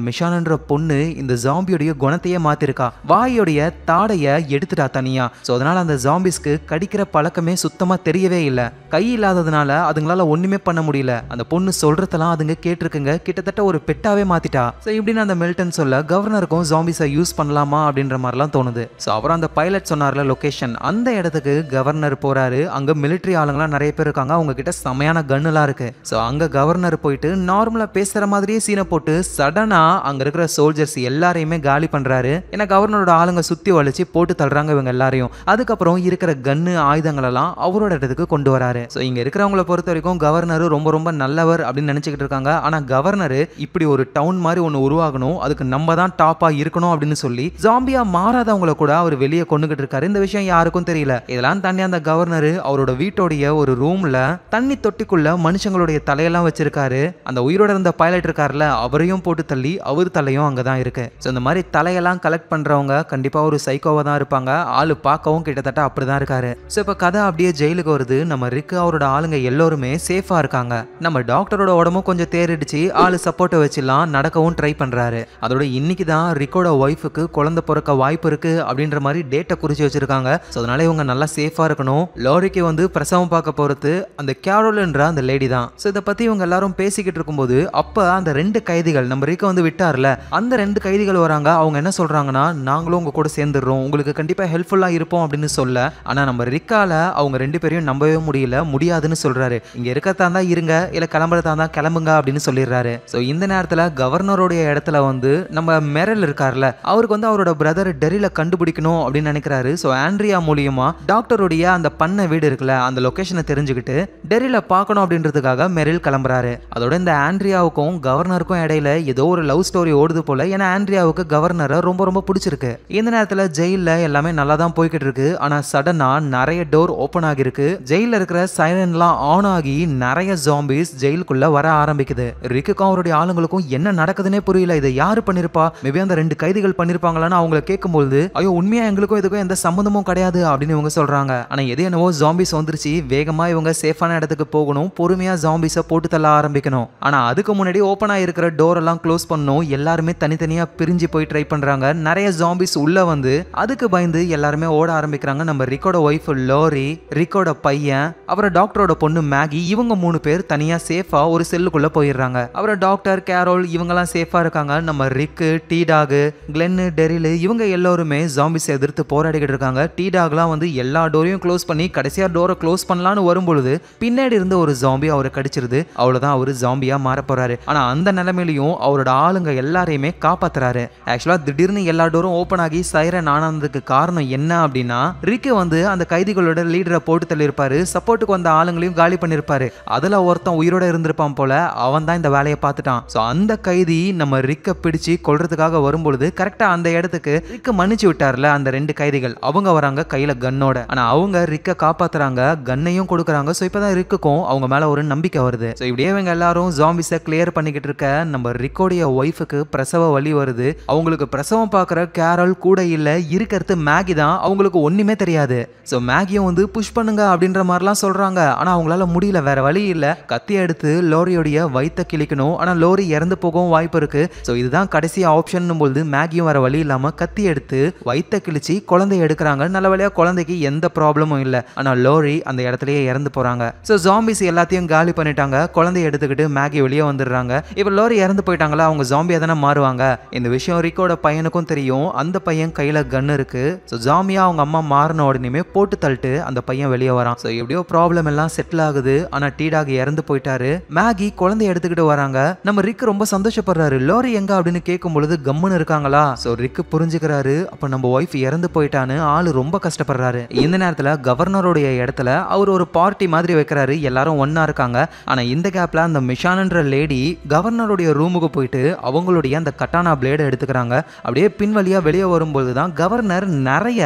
S1: மிஷான்ன்ற பொண்ணு இந்த ஜாம்பியோடைய குணத்தையே மாத்திருக்கா, வாயோடைய தாடைய எடுத்துட்டா தனியா. ஸோ அதனால அந்த ஜாம்பிஸ்க்கு கடிக்கிற பழக்கமே சுத்தமா தெரியவே இல்லை. கை இல்லாததுனால அதுங்களால ஒண்ணுமே பண்ண முடியல. அந்த பொண்ணு சொல்றதெல்லாம் அதுங்க கேட்டிருக்குங்க, கிட்டத்தட்ட ஒரு பெட்டாவே மாத்திட்டா. ஸோ இப்படின்னு அந்த மில்டன் சொல்ல கவர்னருக்கும் ஜாம்பிஸை யூஸ் பண்ணலாமா அப்படின்ற மாதிரிலாம் தோணுது. ஸோ அப்புறம் அந்த பைலட் சொன்னார்ல லொகேஷன், அந்த இடத்துக்கு கவர்னர் போறாரு. அங்க மிலிட்டரி ஆளுங்களாம் நிறைய பேர் இருக்காங்க, அவங்க கிட்ட செமையான கன்னுலாம் இருக்கு. ஸோ அங்க கவர்னர் போயிட்டு நார்மலா பேசுற மாதிரியே சீனை போட்டு சடனா அங்க இருக்கிற சோல்ஜர்ஸ் எல்லாரையுமே காலி பண்றாரு. ஏன்னா கவர்னரோட ஆளுங்க சுத்தி வளைச்சு போட்டு தள்ளுறாங்க இவங்க எல்லாரையும். அதுக்கப்புறம் இருக்கிற கன்னு ஆயுதங்கள் எல்லாம் அவரோட இடத்துக்கு கொண்டு வராரு. ஸோ இங்க இருக்கிறவங்கள பொறுத்த வரைக்கும் கவர்னர் ரொம்ப ரொம்ப நல்லவர் அப்படின்னு நினைச்சுக்கிட்டு இருக்காங்க. ஆனா கவர்னர் இப்படி ஒரு டவுன் மாதிரி ஒன்று உருவாகணும், அதுக்கு நம்ம தான் டாப்பா இருக்கணும் அப்படின்னு சொல்லி ஜாம்பியா மாறாதவங்கள கூட அவர் வெளியே கொண்டுகிட்டு இருக்காரு. இந்த விஷயம் யாருக்கும் தெரியல. இதெல்லாம் தாண்டி அந்த கவர்னர் அவரோட வீட்டோடைய ஒரு ரூம்ல தண்ணி தொட்டிக்குள்ள மனுஷங்களுடைய தலையெல்லாம் வச்சிருக்காரு. அந்த உயிரோட இருந்த பைலட் இருக்காருல, அவரையும் போட்டு தள்ளி அவர் தலையும் அங்கதான் இருக்கு. ஸோ இந்த மாதிரி தலையெல்லாம் கலெக்ட் பண்றவங்க கண்டிப்பா ஒரு சைக்கோவா தான் இருப்பாங்க. ஆளு பார்க்கவும் கிட்டத்தட்ட அப்படிதான் இருக்காரு. ஸோ இப்போ கதை அப்படியே ஜெயிலுக்கு வருது. நம்ம ரிக்கு அவரோட ஆளுங்க எல்லோருமே சேஃபா இருக்காங்க. நம்ம டாக்டரோட உடம்பும் கொஞ்சம் தேறிடுச்சு, ஆளு சப்போர்ட்டை வச்சுலாம் நடக்கவும் ட்ரை பண்றாரு. அதோட இன்னைக்கு தான் ரிக்கோட ஒய்ஃபுக்கு குழந்தை பிறக்க வாய்ப்பு இருக்கு அப்படின்ற மாதிரி டேட்டை குறிச்சு வச்சிருக்காங்க. ஸோ அதனால இவங்க நல்லா சேஃபா இருக்கணும். லோரிக்கு வந்து பிரசவம் பார்க்க போறது அந்த கேரோல்ன்ற அந்த லேடி தான். ஸோ இதை பத்தி இவங்க எல்லாரும் பேசிக்கிட்டு இருக்கும்போது அப்ப அந்த 2 கைதிகள் நம்ம ரிக்க வந்து விட்டார்ல, அந்த 2 கைதிகள் வராங்க. அவங்க என்ன சொல்றாங்கன்னா, நாங்களும் உங்க கூட சேர்ந்துடுறோம், உங்களுக்கு கண்டிப்பா ஹெல்ப்ஃபுல்லா இருப்போம் அப்படின்னு சொல்ல, ஆனா நம்ம ரிக்கால அவங்க 2 பேரையும் நம்பவே முடியாதுன்னு சொல்றாரு. இங்க இருக்கறதா தான் இருங்க, இல்ல கிளம்புறதா தான் கிளம்புங்க அப்படின்னு சொல்லிடுறாரு. ஸோ இந்த நேரத்துல கவர்னருடைய இடத்துல வந்து நம்ம மெரல் இருக்கார்ல, அவருக்கு வந்து அவரோட பிரதர் டெரில கண்டுபிடிக்கணும் அப்படின்னு நினைக்கிறாரு. ஸோ ஆண்ட்ரியா மூலியமா டாக்டருடைய அந்த பண்ண வீடு இருக்குல்ல, அந்த லொகேஷனை தெரிஞ்சுக்கிட்டு டெரில பார்க்கணும் அப்படின்றதுக்காக மெரில் கிளம்புறாரு. அதோட இந்த ஆண்ட்ரியாவுக்கும் கவர்னருக்கும் இடையில ஏதோ ஒரு லவ் ஸ்டோரி ஓடுது போல. ஏன்னா ஆண்ட்ரியாவுக்கு கவர்னரை ரொம்ப ரொம்ப பிடிச்சிருக்கு. இந்த நேரத்துல ஜெயில எல்லாமே நல்லா தான் போய்கிட்டு இருக்கு. ஆனா சடனா நிறைய டோர் ஓபன் ஆகிருக்கு. ஜெயில இருக்கிற சைரன்லாம் ஆன் ஆகி நிறைய ஜாம்பிஸ் ஜெயிலுக்குள்ள வர ஆரம்பிக்குது. ரிக்குக்கும் அவருடைய ஆளுங்களுக்கும் என்ன நடக்குதுன்னே புரியல. இதை யாரு பண்ணிருப்பா? மேபி அந்த 2 கைதிகள் பண்ணிருப்பாங்களான்னு அவங்கள கேட்கும்போது, ஐயோ உண்மையா எங்களுக்கும் இதுக்கும் எந்த சம்பந்தமும் கிடையாது அப்படின்னு இவங்க சொல்றாங்க. ஆனா எது என்னவோ ஜாம்பிஸ் வந்துருச்சு. வேகமா இவங்க சேஃபான இடத்துக்கு போகணும், பொறுமையா ஜாம்பிஸை போட்டு தள்ள ஆரம்பிக்கணும். ஆனா அதுக்கு முன்னாடி ஓபன் ஆயிருக்கிற டோர் எல்லாம் க்ளோஸ் பண்ணணும். எல்லாருமே தனித்தனியா பிரிஞ்சு போய் ட்ரை பண்றாங்க. நிறைய ஜாம்பிஸ் உள்ள வந்து அதுக்கு பயந்து எல்லாருமே ஓட ஆரம்பிக்கிறாங்க. நம்ம ரிக்கோட ஒய்ஃப் லோரி, ரிக்கோட பையன், அப்புறம் டாக்டரோட பொண்ணு மேகி, இவங்க 3 பேர் தனியா சேஃபா ஒரு செல்லுக்குள்ள போயிடுறாங்க. அப்புறம் டாக்டர், கேரோல் இவங்கெல்லாம் சேஃபா இருக்காங்க. நம்ம ரிக்கு, டீ டாக், கிளென்னு, டெரில் இவங்க எல்லாருமே ஜாம்பிஸ் எதிர்த்து போராடிக்கிட்டு இருக்காங்க. டீ டாக்லாம் வந்து எல்லா டோரையும் க்ளோஸ் பண்ணி கடைசியா டோரை க்ளோஸ் பண்ணலான்னு வரும்பொழுது பின்னாடி இருந்து ஒரு ஜாம்பி அவரை கடிச்சிருது. அவ்வளவுதான், அவரு ஜாம்பியா மாற போறாரு. ஆனா அந்த நிலைமையிலையும் அவரோட ஆளுங்க எல்லாரையுமே காப்பாத்துறாரு. ஆக்சுவலா திடீர்னு எல்லா டோரும் ஓபன் ஆகி சைரன் ஆனதுக்கு காரணம் என்ன அப்படின்னா, ரிக்கு வந்து அந்த கைதிகளோட லீடரை போட்டு தள்ளியிருப்பாரு. சப்போர்ட்டுக்கு வந்த ஆளுங்களையும் காலி பண்ணிருப்பாரு. அதுல ஒருத்தன் உயிரோட இருந்திருப்பான் போல, அவன் தான் இந்த வேலையை பார்த்துட்டான். சோ அந்த கைதி நம்ம ரிக்க பிடிச்சு கொல்றதுக்காக வரும்பொழுது கரெக்டா அந்த இடத்துக்கு ரிக்க மன்னிச்சு விட்டார்ல அந்த 2 கைதிகள், அவங்க வராங்க கையில கன்னோட. ஆனா அவங்க ரிக்க காப்பாத்துறாங்க, கன்னையும் கொடுக்குறாங்க. சோ இப்பதான் ரிக்குக்கும் அவங்க மேல ஒரு நம்பிக்கை வருது. சோ இப்படியே இவங்க எல்லாரும் ஜாம்பிஸை கிளியர் பண்ணிக்கிட்டு இருக்க நம்ம ரிக்கோடைய ஒய்ஃபுக்கு பிரசவ வலி வருது. அவங்களுக்கு பிரசவம் பார்க்குற கேரல் கூட இல்ல, இருக்கிறது மேகி தான். அவங்களுக்கு ஒண்ணுமே தெரியாது. ஸோ மேகியும் வந்து புஷ் பண்ணுங்க அப்படின்ற மாதிரிலாம் சொல்றாங்க. ஆனா அவங்களால முடியல, வேற வழி இல்ல. கத்தி எடுத்து லோரியோடைய வயித்தை கிழிக்கணும். ஆனா லோரி இறந்து போகவும் வாய்ப்பு இருக்கு. ஸோ இதுதான் கடைசி ஆப்ஷன் போது மேகியும் வேற வழி இல்லாம கத்தி எடுத்து வயித்தை கிழிச்சு குழந்தைய எடுக்கிறாங்க. நல்ல வழியா குழந்தைக்கு எந்த ப்ராப்ளமும் இல்லை. ஆனா லோரி அந்த இடத்துலயே இறந்து போறாங்க. ஸோ ஜாம்பிஸ் எல்லாத்தையும் காலி பண்ணிட்டாங்க. குழந்தைய எடுத்துக்கிட்டு மேகி வெளியே வந்துடுறாங்க. இப்போ லோரி இறந்து போயிட்டாங்களா, அவங்க ஜாம்பியா தானே மாறுவாங்க. இந்த விஷயம் ரிக்கோட பையனுக்கும் தெரியும். அந்த பையன் கையில கன் இருக்கு. ஸோ ஜாம்பியா அவங்க அம்மா மாறின உடனே போட்டு தள்ளிட்டு அந்த பையன் வெளியே வரான். ஸோ எப்படியோ ப்ராப்ளம் எல்லாம் செட்டில் ஆகுது. ஆனா டீ டாக் இறந்து போயிட்டாரு. மேகி குழந்தைய எடுத்துக்கிட்டு வராங்க. நம்ம ரிக் ரொம்ப சந்தோஷப்படுறாரு. லோரி எங்க அப்படின்னு கேட்கும் பொழுது கம்முன்னு இருக்காங்களா. ஸோ ரிக் புரிஞ்சுக்கிறாரு, அப்ப நம்ம ஒய்ஃப் இறந்து போயிட்டான்னு. ஆளு ரொம்ப கஷ்டப்படுறாரு. இந்த நேரத்துல கவர்னருடைய இடத்துல அவர் ஒரு பார்ட்டி மாதிரி வைக்கிறாரு. எல்லாரும் ஒன்னா இருக்காங்க. ஆனா இந்த கேப்ல அந்த மிஷான்ன்ற லேடி கவர்னருடைய ரூமுக்கு போயிட்டு அவங்களுடைய அந்த கட்டானா பிளேடை எடுத்துக்கிறாங்க. அப்படியே பின்வழியா வெளியே வரும்போது தான் கவர்னர் நிறைய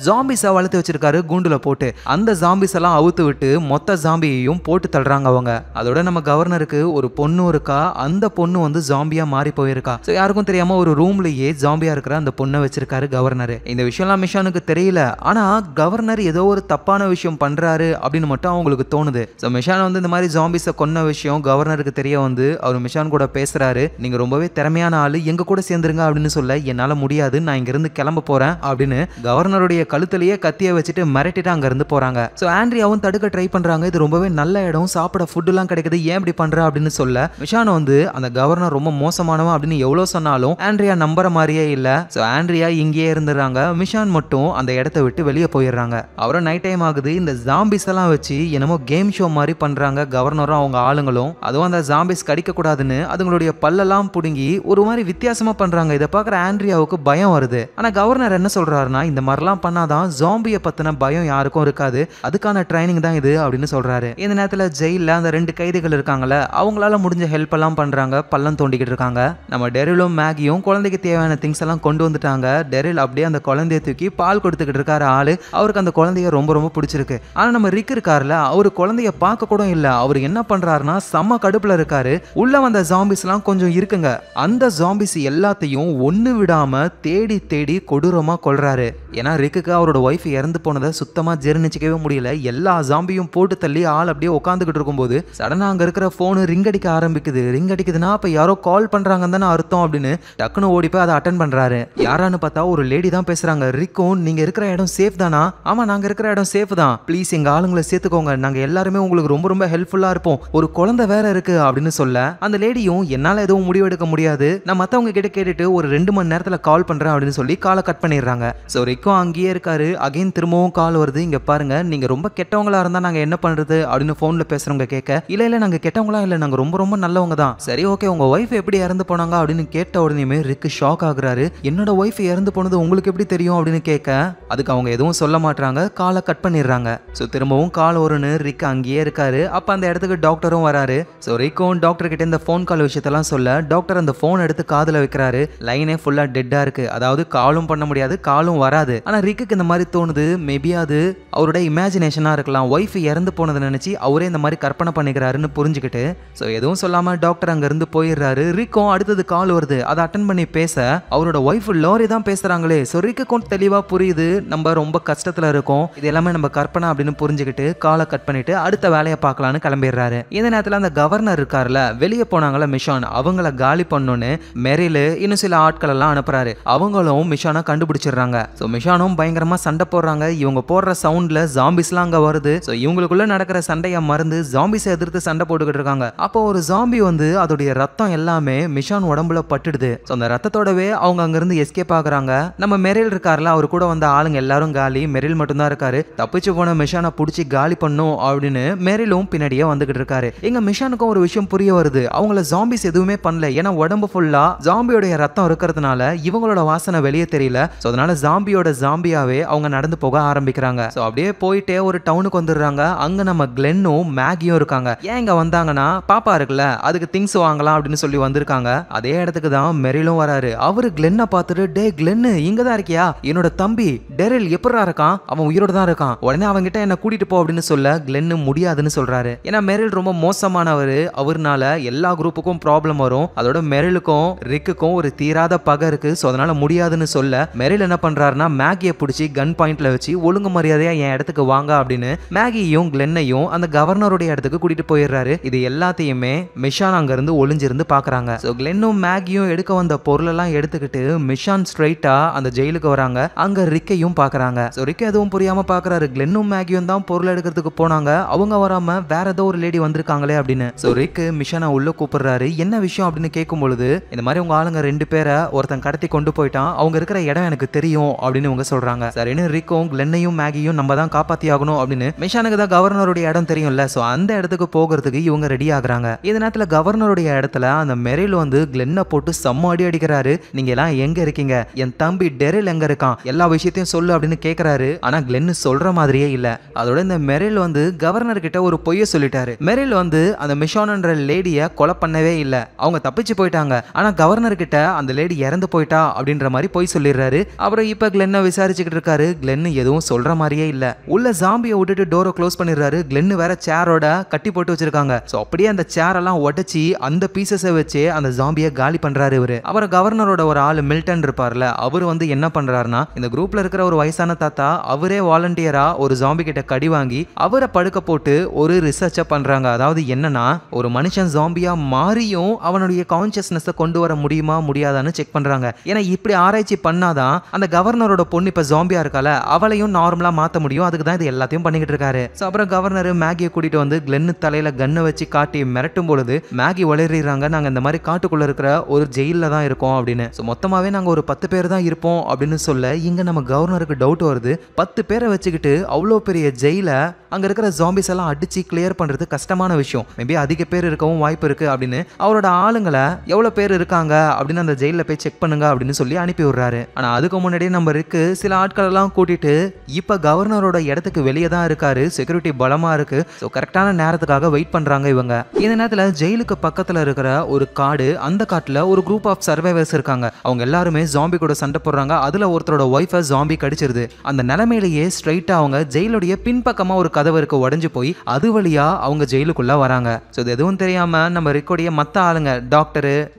S1: ஜாம்பிஸை வளர்த்து வச்சிருக்காரு கூண்டுல போட்டு. அந்த ஜாம்பிஸ் எல்லாம் அவுத்து விட்டு மொத்த ஜாம்பியையும் போட்டு தள்ளுறாங்க அவங்க. அதோட நம்ம கவர்னருக்கு ரிக்குக்கு ஒரு பொண்ணு இருக்கா, அந்த பொண்ணு வந்து ஜாம்பியா மாறி போயிருக்கா. சோ யாருக்கும் தெரியாம ஒரு ரூம்லயே ஜாம்பியா இருக்கிற அந்த பொண்ணை வச்சிருக்காரு கவர்னர். இந்த விஷயம்லாம் மிஷானுக்கு தெரியல. ஆனா கவர்னர் ஏதோ ஒரு தப்பான விஷயம் பண்றாரு அப்படின்னு மட்டும் அவங்களுக்கு தோணுது. சோ மிஷான் வந்து இந்த மாதிரி ஜாம்பிஸை கொன்ன விஷயம் கவர்னருக்கு தெரிய வந்து அவர் மிஷான் கூட பேசுறாரு. நீங்க ரொம்பவே திறமையான ஆளு, எங்க கூட சேர்ந்துருங்க அப்படின்னு சொல்ல என்னால முடியாது, நான் இங்க இருந்து கிளம்ப போறேன் அப்படின்னு கவர்னருடைய கழுத்திலேயே கத்திய வச்சுட்டு மிரட்டிட்டு அங்க இருந்து போறாங்க. சோ ஆண்ட்ரியாவும் தடுக்க ட்ரை பண்றாங்க. இது ரொம்பவே நல்ல இடம், சாப்பிட ஃபுட் எல்லாம் கிடைக்குது, ஏன் இப்படி பண்ற அப்படின்னு சொல்ல மிஷான் வந்து அந்த கவர்னர் ரொம்ப மோசமானவன் அப்படின்னு எவ்வளவு சொன்னாலும் ஆண்ட்ரியா நம்புற மாதிரியே இல்ல. சோ ஆண்ட்ரியா இங்கேயே இருந்துறாங்க. மிஷான் மட்டும் அந்த இடத்தை விட்டு வெளியே போயிடுறாங்க. அப்புறம் நைட் டைம் ஆகுது. இந்த ஜாம்பிஸ் எல்லாம் வச்சு என்னமோ கேம் ஷோ மாதிரி பண்றாங்க கவர்னரும் அவங்க ஆளுங்களும். அதுவும் அந்த ஜாம்பிஸ் கடிக்க கூடாதுன்னு அதுங்களுடைய பல்லெல்லாம் புடுங்கி ஒரு மாதிரி வித்தியாசமா பண்றாங்க. இதை பார்க்குற ஆண்ட்ரியாவுக்கு பயம் வருது. ஆனா கவர்னர் என்ன சொல்றாருன்னா, இந்த மாதிரிலாம் பண்ணாதான் ஜாம்பியை பத்தின பயம் யாருக்கும் இருக்காது, அதுக்கான ட்ரைனிங் தான் இது அப்படின்னு சொல்றாரு. இந்த நேரத்துல ஜெயில அந்த 2 கைதிகள் இருக்காங்கல்ல, அவங்களால முடிஞ்ச ஹெல்ப் எல்லாம் பண்றாங்க, பள்ளம் தோண்டிக்கிட்டு இருக்காங்க. நம்ம டெரிலும் மேகியும் குழந்தைக்கு தேவையான திங்ஸ் எல்லாம் கொண்டு வந்துட்டாங்க. டெரில் அப்படியே அந்த குழந்தைய தூக்கி பால் கொடுத்துக்கிட்டு இருக்காரு ஆளு. அவருக்கு அந்த குழந்தைய ரொம்ப ரொம்ப பிடிச்சிருக்கு. ஆனா நம்ம ரிக் இருக்காருல, அவரு குழந்தைய பார்க்க கூட இல்ல. அவர் என்ன பண்றாருன்னா செம்ம கடுப்புல இருக்காரு. உள்ள வந்த ஜாம்பிஸ் எல்லாம் கொஞ்சம் இருக்குங்க, அந்த ஜாம்பிஸ் எல்லாத்தையும் ஒண்ணு விடாம தேடி தேடி கொடூரமா கொல்றாரு. ஏன்னா ரிக்குக்கு அவரோட ஒய்ஃப் இறந்து போனதை சுத்தமா ஜீரணிச்சிக்கவே முடியல. எல்லா ஜாம்பியும் போட்டு தள்ளி ஆள் அப்படியே உட்காந்துக்கிட்டு இருக்கும்போது சடனா அங்க இருக்கிற போன் ரிங் அடிக்க ஆரம்பிக்குது. ரிங் அடிக்குதுன்னா அப்ப யாரோ கால் பண்றாங்கன்னு தானே அர்த்தம் அப்படின்னு டக்குன்னு ஓடி போய் அதை அட்டன் பண்றாரு. யாரான்னு பார்த்தா ஒரு லேடி தான் பேசுறாங்க. ரிக்கும், நீங்க இருக்கிற இடம் சேஃப் தானா? ஆமா, நாங்க இருக்கிற இடம் சேஃப் தான், ப்ளீஸ் எங்க ஆளுங்களை சேர்த்துக்கோங்க, நாங்க எல்லாருமே உங்களுக்கு ரொம்ப ரொம்ப ஹெல்ப்ஃபுல்லா இருப்போம், ஒரு குழந்தை வேற இருக்கு அப்படின்னு சொல்ல அந்த லேடியும் என்னால எதுவும் முடிவெடுக்க முடியாது, நான் மத்தவங்க கிட்ட கேட்டுட்டு ஒரு 2 மணி நேரத்துல கால் பண்றேன் அப்படின்னு சொல்லி காலை கட் பண்ணிடுறாங்க. சோ ரிக்கும் அங்கேயே இருக்காரு. அகைன் திரும்பவும் கால் வருது. இங்க பாருங்க, நீங்க ரொம்ப கெட்டவங்களா இருந்தா நாங்க என்ன பண்றது அப்படின்னு போன்ல பேசுறவங்க கேட்க, இல்ல நாங்க கெட்டவங்களா இல்ல, நாங்க ரொம்ப ரொம்ப நல்லவங்க தான். சரி ஓகே, உங்க ஒய்ஃப் எப்படி இறந்து போனாங்க அப்படின்னு கேட்ட உடனே ரிக் ஷாக் ஆகுறாரு. என்னோட ஒய்ஃப் இறந்து போனது உங்களுக்கு எப்படி தெரியும் அப்படின்னு கேட்க, அதுக்கு அவங்க எதுவும் சொல்ல மாட்டாங்க, காலை கட் பண்ணிடுறாங்க. சோ திரும்பவும் கால் வரும்னு ரிக் அங்கேயே இருக்காரு. அப்ப அந்த இடத்துக்கு டாக்டரும் வராரு. சோ ரிக்கும் டாக்டர் கிட்ட இந்த போன் கால் விஷயத்தெல்லாம் சொல்ல டாக்டர் அந்த போன் எடுத்து காதுல வைக்கிறாரு. லைனே ஃபுல்லா டெட்டா இருக்கு, அதாவது காலும் பண்ண முடியாது, காலும் வராது. ஆனா ரிக்குக்கு இந்த மாதிரி தோணுது, மேபி அது அவரோட இமேஜினேஷனா இருக்கலாம், ஒய்ஃப் இறந்து போனதை நினைச்சு அவரே இந்த மாதிரி கற்பனை பண்ணிக்கிறாருன்னு புரிஞ்சுக்கிட்டு சோ எதுவும் சொல்லாம டாக்டர் அங்க இருந்து போயிடுறாரு. ரிக்கும் அடுத்தது கால் வருது, அதை அட்டன் பண்ணி பேச அவரோட ஒய்ஃப் லோரி தான் பேசுறாங்களே. சோ ரிக்குக்கும் தெளிவா புரியுது, நம்ம ரொம்ப கஷ்டத்துல இருக்கோம், இது எல்லாமே நம்ம கற்பனை அப்படின்னு புரிஞ்சுக்கிட்டு காலை கட் பண்ணிட்டு அடுத்த வேலையை பார்க்கலான்னு கிளம்பிடுறாரு. இந்த நேரத்துல அந்த கவர்னர் இருக்காருல, வெளியே போனாங்களா மிஷான், அவங்கள காலி பண்ணோன்னு மெரில் இன்னும் சில ஆட்கள் எல்லாம் அனுப்புறாரு. அவங்களும் மிஷானை கண்டுபிடிச்சிடுறாங்க. சோ மிஷானும் பயங்கரமா சண்டை போடுறாங்க. இவங்க போடுற சவுண்ட்ல ஜாம்பிஸ்லாம் அங்க வருது. சோ இவங்களுக்குள்ள நடக்கிற சண்டையை மறந்து ஜாம்பிஸை எதிர்த்து சண்டை போட்டுக்கிட்டு இருக்காங்க. அப்போ ஒரு ஜாம்பி வந்து அதோடைய ரத்தம் எல்லாமே மிஷான் உடம்புல பட்டுடுது. சோ அந்த ரத்தத்தோடவே அவங்க அங்க இருந்து எஸ்கேப் ஆகுறாங்க. நம்ம மெரில் இருக்காருல, அவர் கூட வந்த ஆளுங்க எல்லாரும் காலி, மெரில் மட்டும் தான் இருக்காரு. தப்பிச்சு போன மிஷானை புடிச்சு காலி பண்ணும் அப்படின்னு மெரிலும் பின்னாடியே வந்துகிட்டு இருக்காரு. எங்க மிஷானுக்கும் ஒரு விஷயம் புரிய வருது, அவங்கள ஜாம்பிஸ் எதுவுமே பண்ணல, ஏன்னா உடம்பு ஃபுல்லா ஜாம்பியோட ரத்தம் இருக்கிறதுனால இவங்களோட வாசனை வெளியே தெரியல. சோ அதனால ஜாம்பியோட ஜாம்பியாவே அவங்க நடந்து போக ஆரம்பிக்கிறாங்க. சோ அப்படியே போயிட்டே ஒரு டவுனுக்கு வந்துடுறாங்க. அங்க நம்ம கிளென்னும் மேகியும் இருக்காங்க. ஏன் இங்க வந்தாங்கன்னா, பாப்பா இருக்குல்ல, அதுக்கு திங்ஸ் வாங்கலாம் அப்படின்னு சொல்லி வந்திருக்காங்க. அதே இடத்துக்கு தான் மெரிலும் வராரு. அவரு கிளென்னை பார்த்துட்டு, டே கிளென்னு இங்க தான் இருக்கியா, என்னோட தம்பி டெரில் எப்படா இருக்கான், அவன் உயிரோட தான் இருக்கான், உடனே அவங்க கிட்ட என்ன கூட்டிட்டு போ அப்படின்னு சொல்ல கிளென்னு முடியாதுன்னு சொல்றாரு. ஏன்னா மெரில் ரொம்ப மோசமானவர், அவர்னால எல்லா குரூப்புக்கும் ப்ராப்ளம் வரும், அதோட மெரிலுக்கும் ரிக்குக்கும் ஒரு தீராத பகை இருக்கு. சோ அதனால முடியாதுன்னு சொல்ல மெரில் என்ன பண்றாருன்னா மேகியை பிடிச்சி கன் பாயிண்ட்ல வச்சு ஒழுங்கு மரியாதையா என் இடத்துக்கு வாங்க அப்படின்னு மேகியும் கிளென்னையும் அந்த கவர்னருடைய இடத்துக்கு கூட்டிட்டு போயிடுறாரு. இது எல்லாத்தையுமே மிஷான் அங்க இருந்து ஒளிஞ்சிருந்து பாக்குறாங்க. சோ கிளென்னும் மேகியும் எடுக்க வந்த பொருள் எல்லாம் எடுத்துக்கிட்டு மிஷான் ஸ்ட்ரைட்டா அந்த ஜெயிலுக்கு வராங்க. அங்க ரிக்கையும் பாக்குறாங்க. சோ ரிக் எதுவும் புரியாம பாக்குறாரு, கிளென்னும் மேகியும் தான் பொருள் எடுக்கிறதுக்கு போனாங்க, அவங்க வராம வேற ஏதோ ஒரு லேடி வந்திருக்காங்களே அப்படின்னு. சோ ரிக் மிஷானை உள்ள கூப்பிடுறாரு. என்ன விஷயம் அப்படின்னு கேட்கும் பொழுது, இந்த மாதிரி உங்க ஆளுங்க 2 பேரை ஒருத்தன் கடத்தி கொண்டு போயிட்டான், அவங்க இருக்கிற இடம் எனக்கு தெரியும் அப்படின்னு இவங்க சொல்றாங்க. சரின்னு ரிக்கும் கிளென்னையும் மேகியும் நம்ம தான் காப்பாத்தி ஆகணும் அப்படின்னு, மிஷானுக்கு தான் கவர்னருடைய இடம் தெரியும்ல, சோ அந்த இடத்துக்கு போகிறதுக்கு இவங்க ரெடி ஆகுறாங்க. இந்த நேரத்துல கவர்னருடைய இடத்துல அந்த மெரில் வந்து கிளென்னை போட்டு செம்ம அடி அடிக்கிறாரு. நீங்க எல்லாம் எங்க இருக்கீங்க, என் தம்பி டெரில் எங்க இருக்கான், எல்லா விஷயத்தையும் சொல்லு அப்படின்னு கேக்குறாரு. ஆனா கிளென்னு சொல்ற மாதிரியே இல்ல. அதோட இந்த மெரில் வந்து கவர்னர் கிட்ட ஒரு பொய்ய சொல்லிட்டாரு. மெரில் வந்து அந்த மிஷான்ன்ற லேடிய கொலை பண்ணவே இல்ல, அவங்க தப்பிச்சு போயிட்டாங்க, ஆனா கவர்னர் கிட்ட அந்த லேடி இறந்து போயிட்டா அப்படின்ற மாதிரி பொய் சொல்லிடுறாரு. அப்புறம் இப்ப கிளென்னை விசாரிச்சுக்கிட்டு இருக்காரு. கிளென்னு எதுவும் சொல்ற மாதிரியே இல்ல. உள்ள ஜாம்பியை விட்டுட்டு டோரை க்ளோஸ் பண்ணிடுறாரு. கிளென்னு வேற சேரோட கட்டி போட்டு வச்சிருக்காங்க. சோ அப்படியே அப்படியே அந்த சேர் எல்லாம் உடைச்சி அந்த பீசஸை வச்சு அந்த ஜாம்பியை காலி பண்றாரு இவரு. அப்புறம் கவர்னரோட ஒரு ஆள் மில்டன் இருப்பார்ல, அவர் வந்து என்ன பண்றாருன்னா இந்த குரூப்ல இருக்கிற ஒரு வயசான தாத்தா அவரே வாலண்டியரா ஒரு ஜாம்பி கிட்ட கடி வாங்கி அவரை படுக்க போட்டு ஒரு ரிசர்ச்சை பண்றாங்க. அதாவது என்னன்னா ஒரு மனுஷன் ஜாம்பியா மாறியும் அவனுடைய கான்சியஸ்னஸை கொண்டு வர முடியுமா முடியாதான்னு செக் பண்றாங்க. ஏன்னா இப்படி ஆராய்ச்சி பண்ணாதான் அந்த கவர்னரோட பொண்ணு இப்ப ஜாம்பியா இருக்கால அவளையும் நார்மலா மாத்த முடியும். அதுக்கு தான் இது எல்லாத்தையும் பண்ணிக்கிட்டு இருக்காரு. அப்புறம் கவர்னர் மேகியை கூட்டிட்டு வந்து கிளென்னு தலையில கண்ணை வச்சு காட்டி மிரட்டும் பொழுது மேகி வளர்றாங்க, நாங்க இந்த மாதிரி காட்டுக்குள்ள இருக்கிற ஒரு ஜெயில தான் இருக்கோம் அப்படின்னு. மொத்தமாவே நாங்க ஒரு 10 பேர் தான் இருப்போம் அப்படின்னு சொல்ல இங்க நம்ம கவர்னருக்கு டவுட் வருது. 10 பேரை வச்சுக்கிட்டு அவ்வளோ பெரிய ஜெயில அங்க இருக்கிற ஜாம்பிஸ் எல்லாம் அடிச்சு கிளியர் பண்றது கஷ்டமான விஷயம். மேபி அதிக பேர் இருக்கவும் வாய்ப்பு இருக்கு அப்படின்னு அவரோட ஆளுங்களை எவ்வளவு பேர் இருக்காங்க அப்படின்னு அந்த ஜெயில போய் செக் பண்ணுங்க அப்படின்னு சொல்லி அனுப்பி விடுறாரு. ஆனா அதுக்கு முன்னாடியே நம்ம இருக்கு சில ஆட்கள் எல்லாம் கூட்டிட்டு இப்ப கவர்னரோட இடத்துக்கு வெளியே தான் இருக்காரு. செக்யூரிட்டி பலமா இருக்கு. கரெக்டான நேரத்துக்காக வெயிட் பண்றாங்க இவங்க. இந்த நேரத்துல ஜெயிலுக்கு பக்கத்துல இருக்கிற ஒரு காடு, அந்த காட்டுல ஒரு குரூப் ஆஃப் சர்வைவர்ஸ் இருக்காங்க. அவங்க எல்லாருமே ஜாம்பி கூட சண்டை போடுறாங்க. அதுல ஒருத்தரோட ஒய்ஃபை ஜாம்பி கடிச்சிருது. அந்த நிலைமையிலேயே ஸ்ட்ரைட்டா அவங்க ஜெயிலுடைய பின்பக்கமா ஒரு கதவு இருக்கு, உடைஞ்சு போய் அது வழியா அவங்க ஜெயிலுக்குள்ள வராங்க. இது எதுவும் தெரியாம நம்ம ரிக்கோடைய மத்த ஆளுங்க,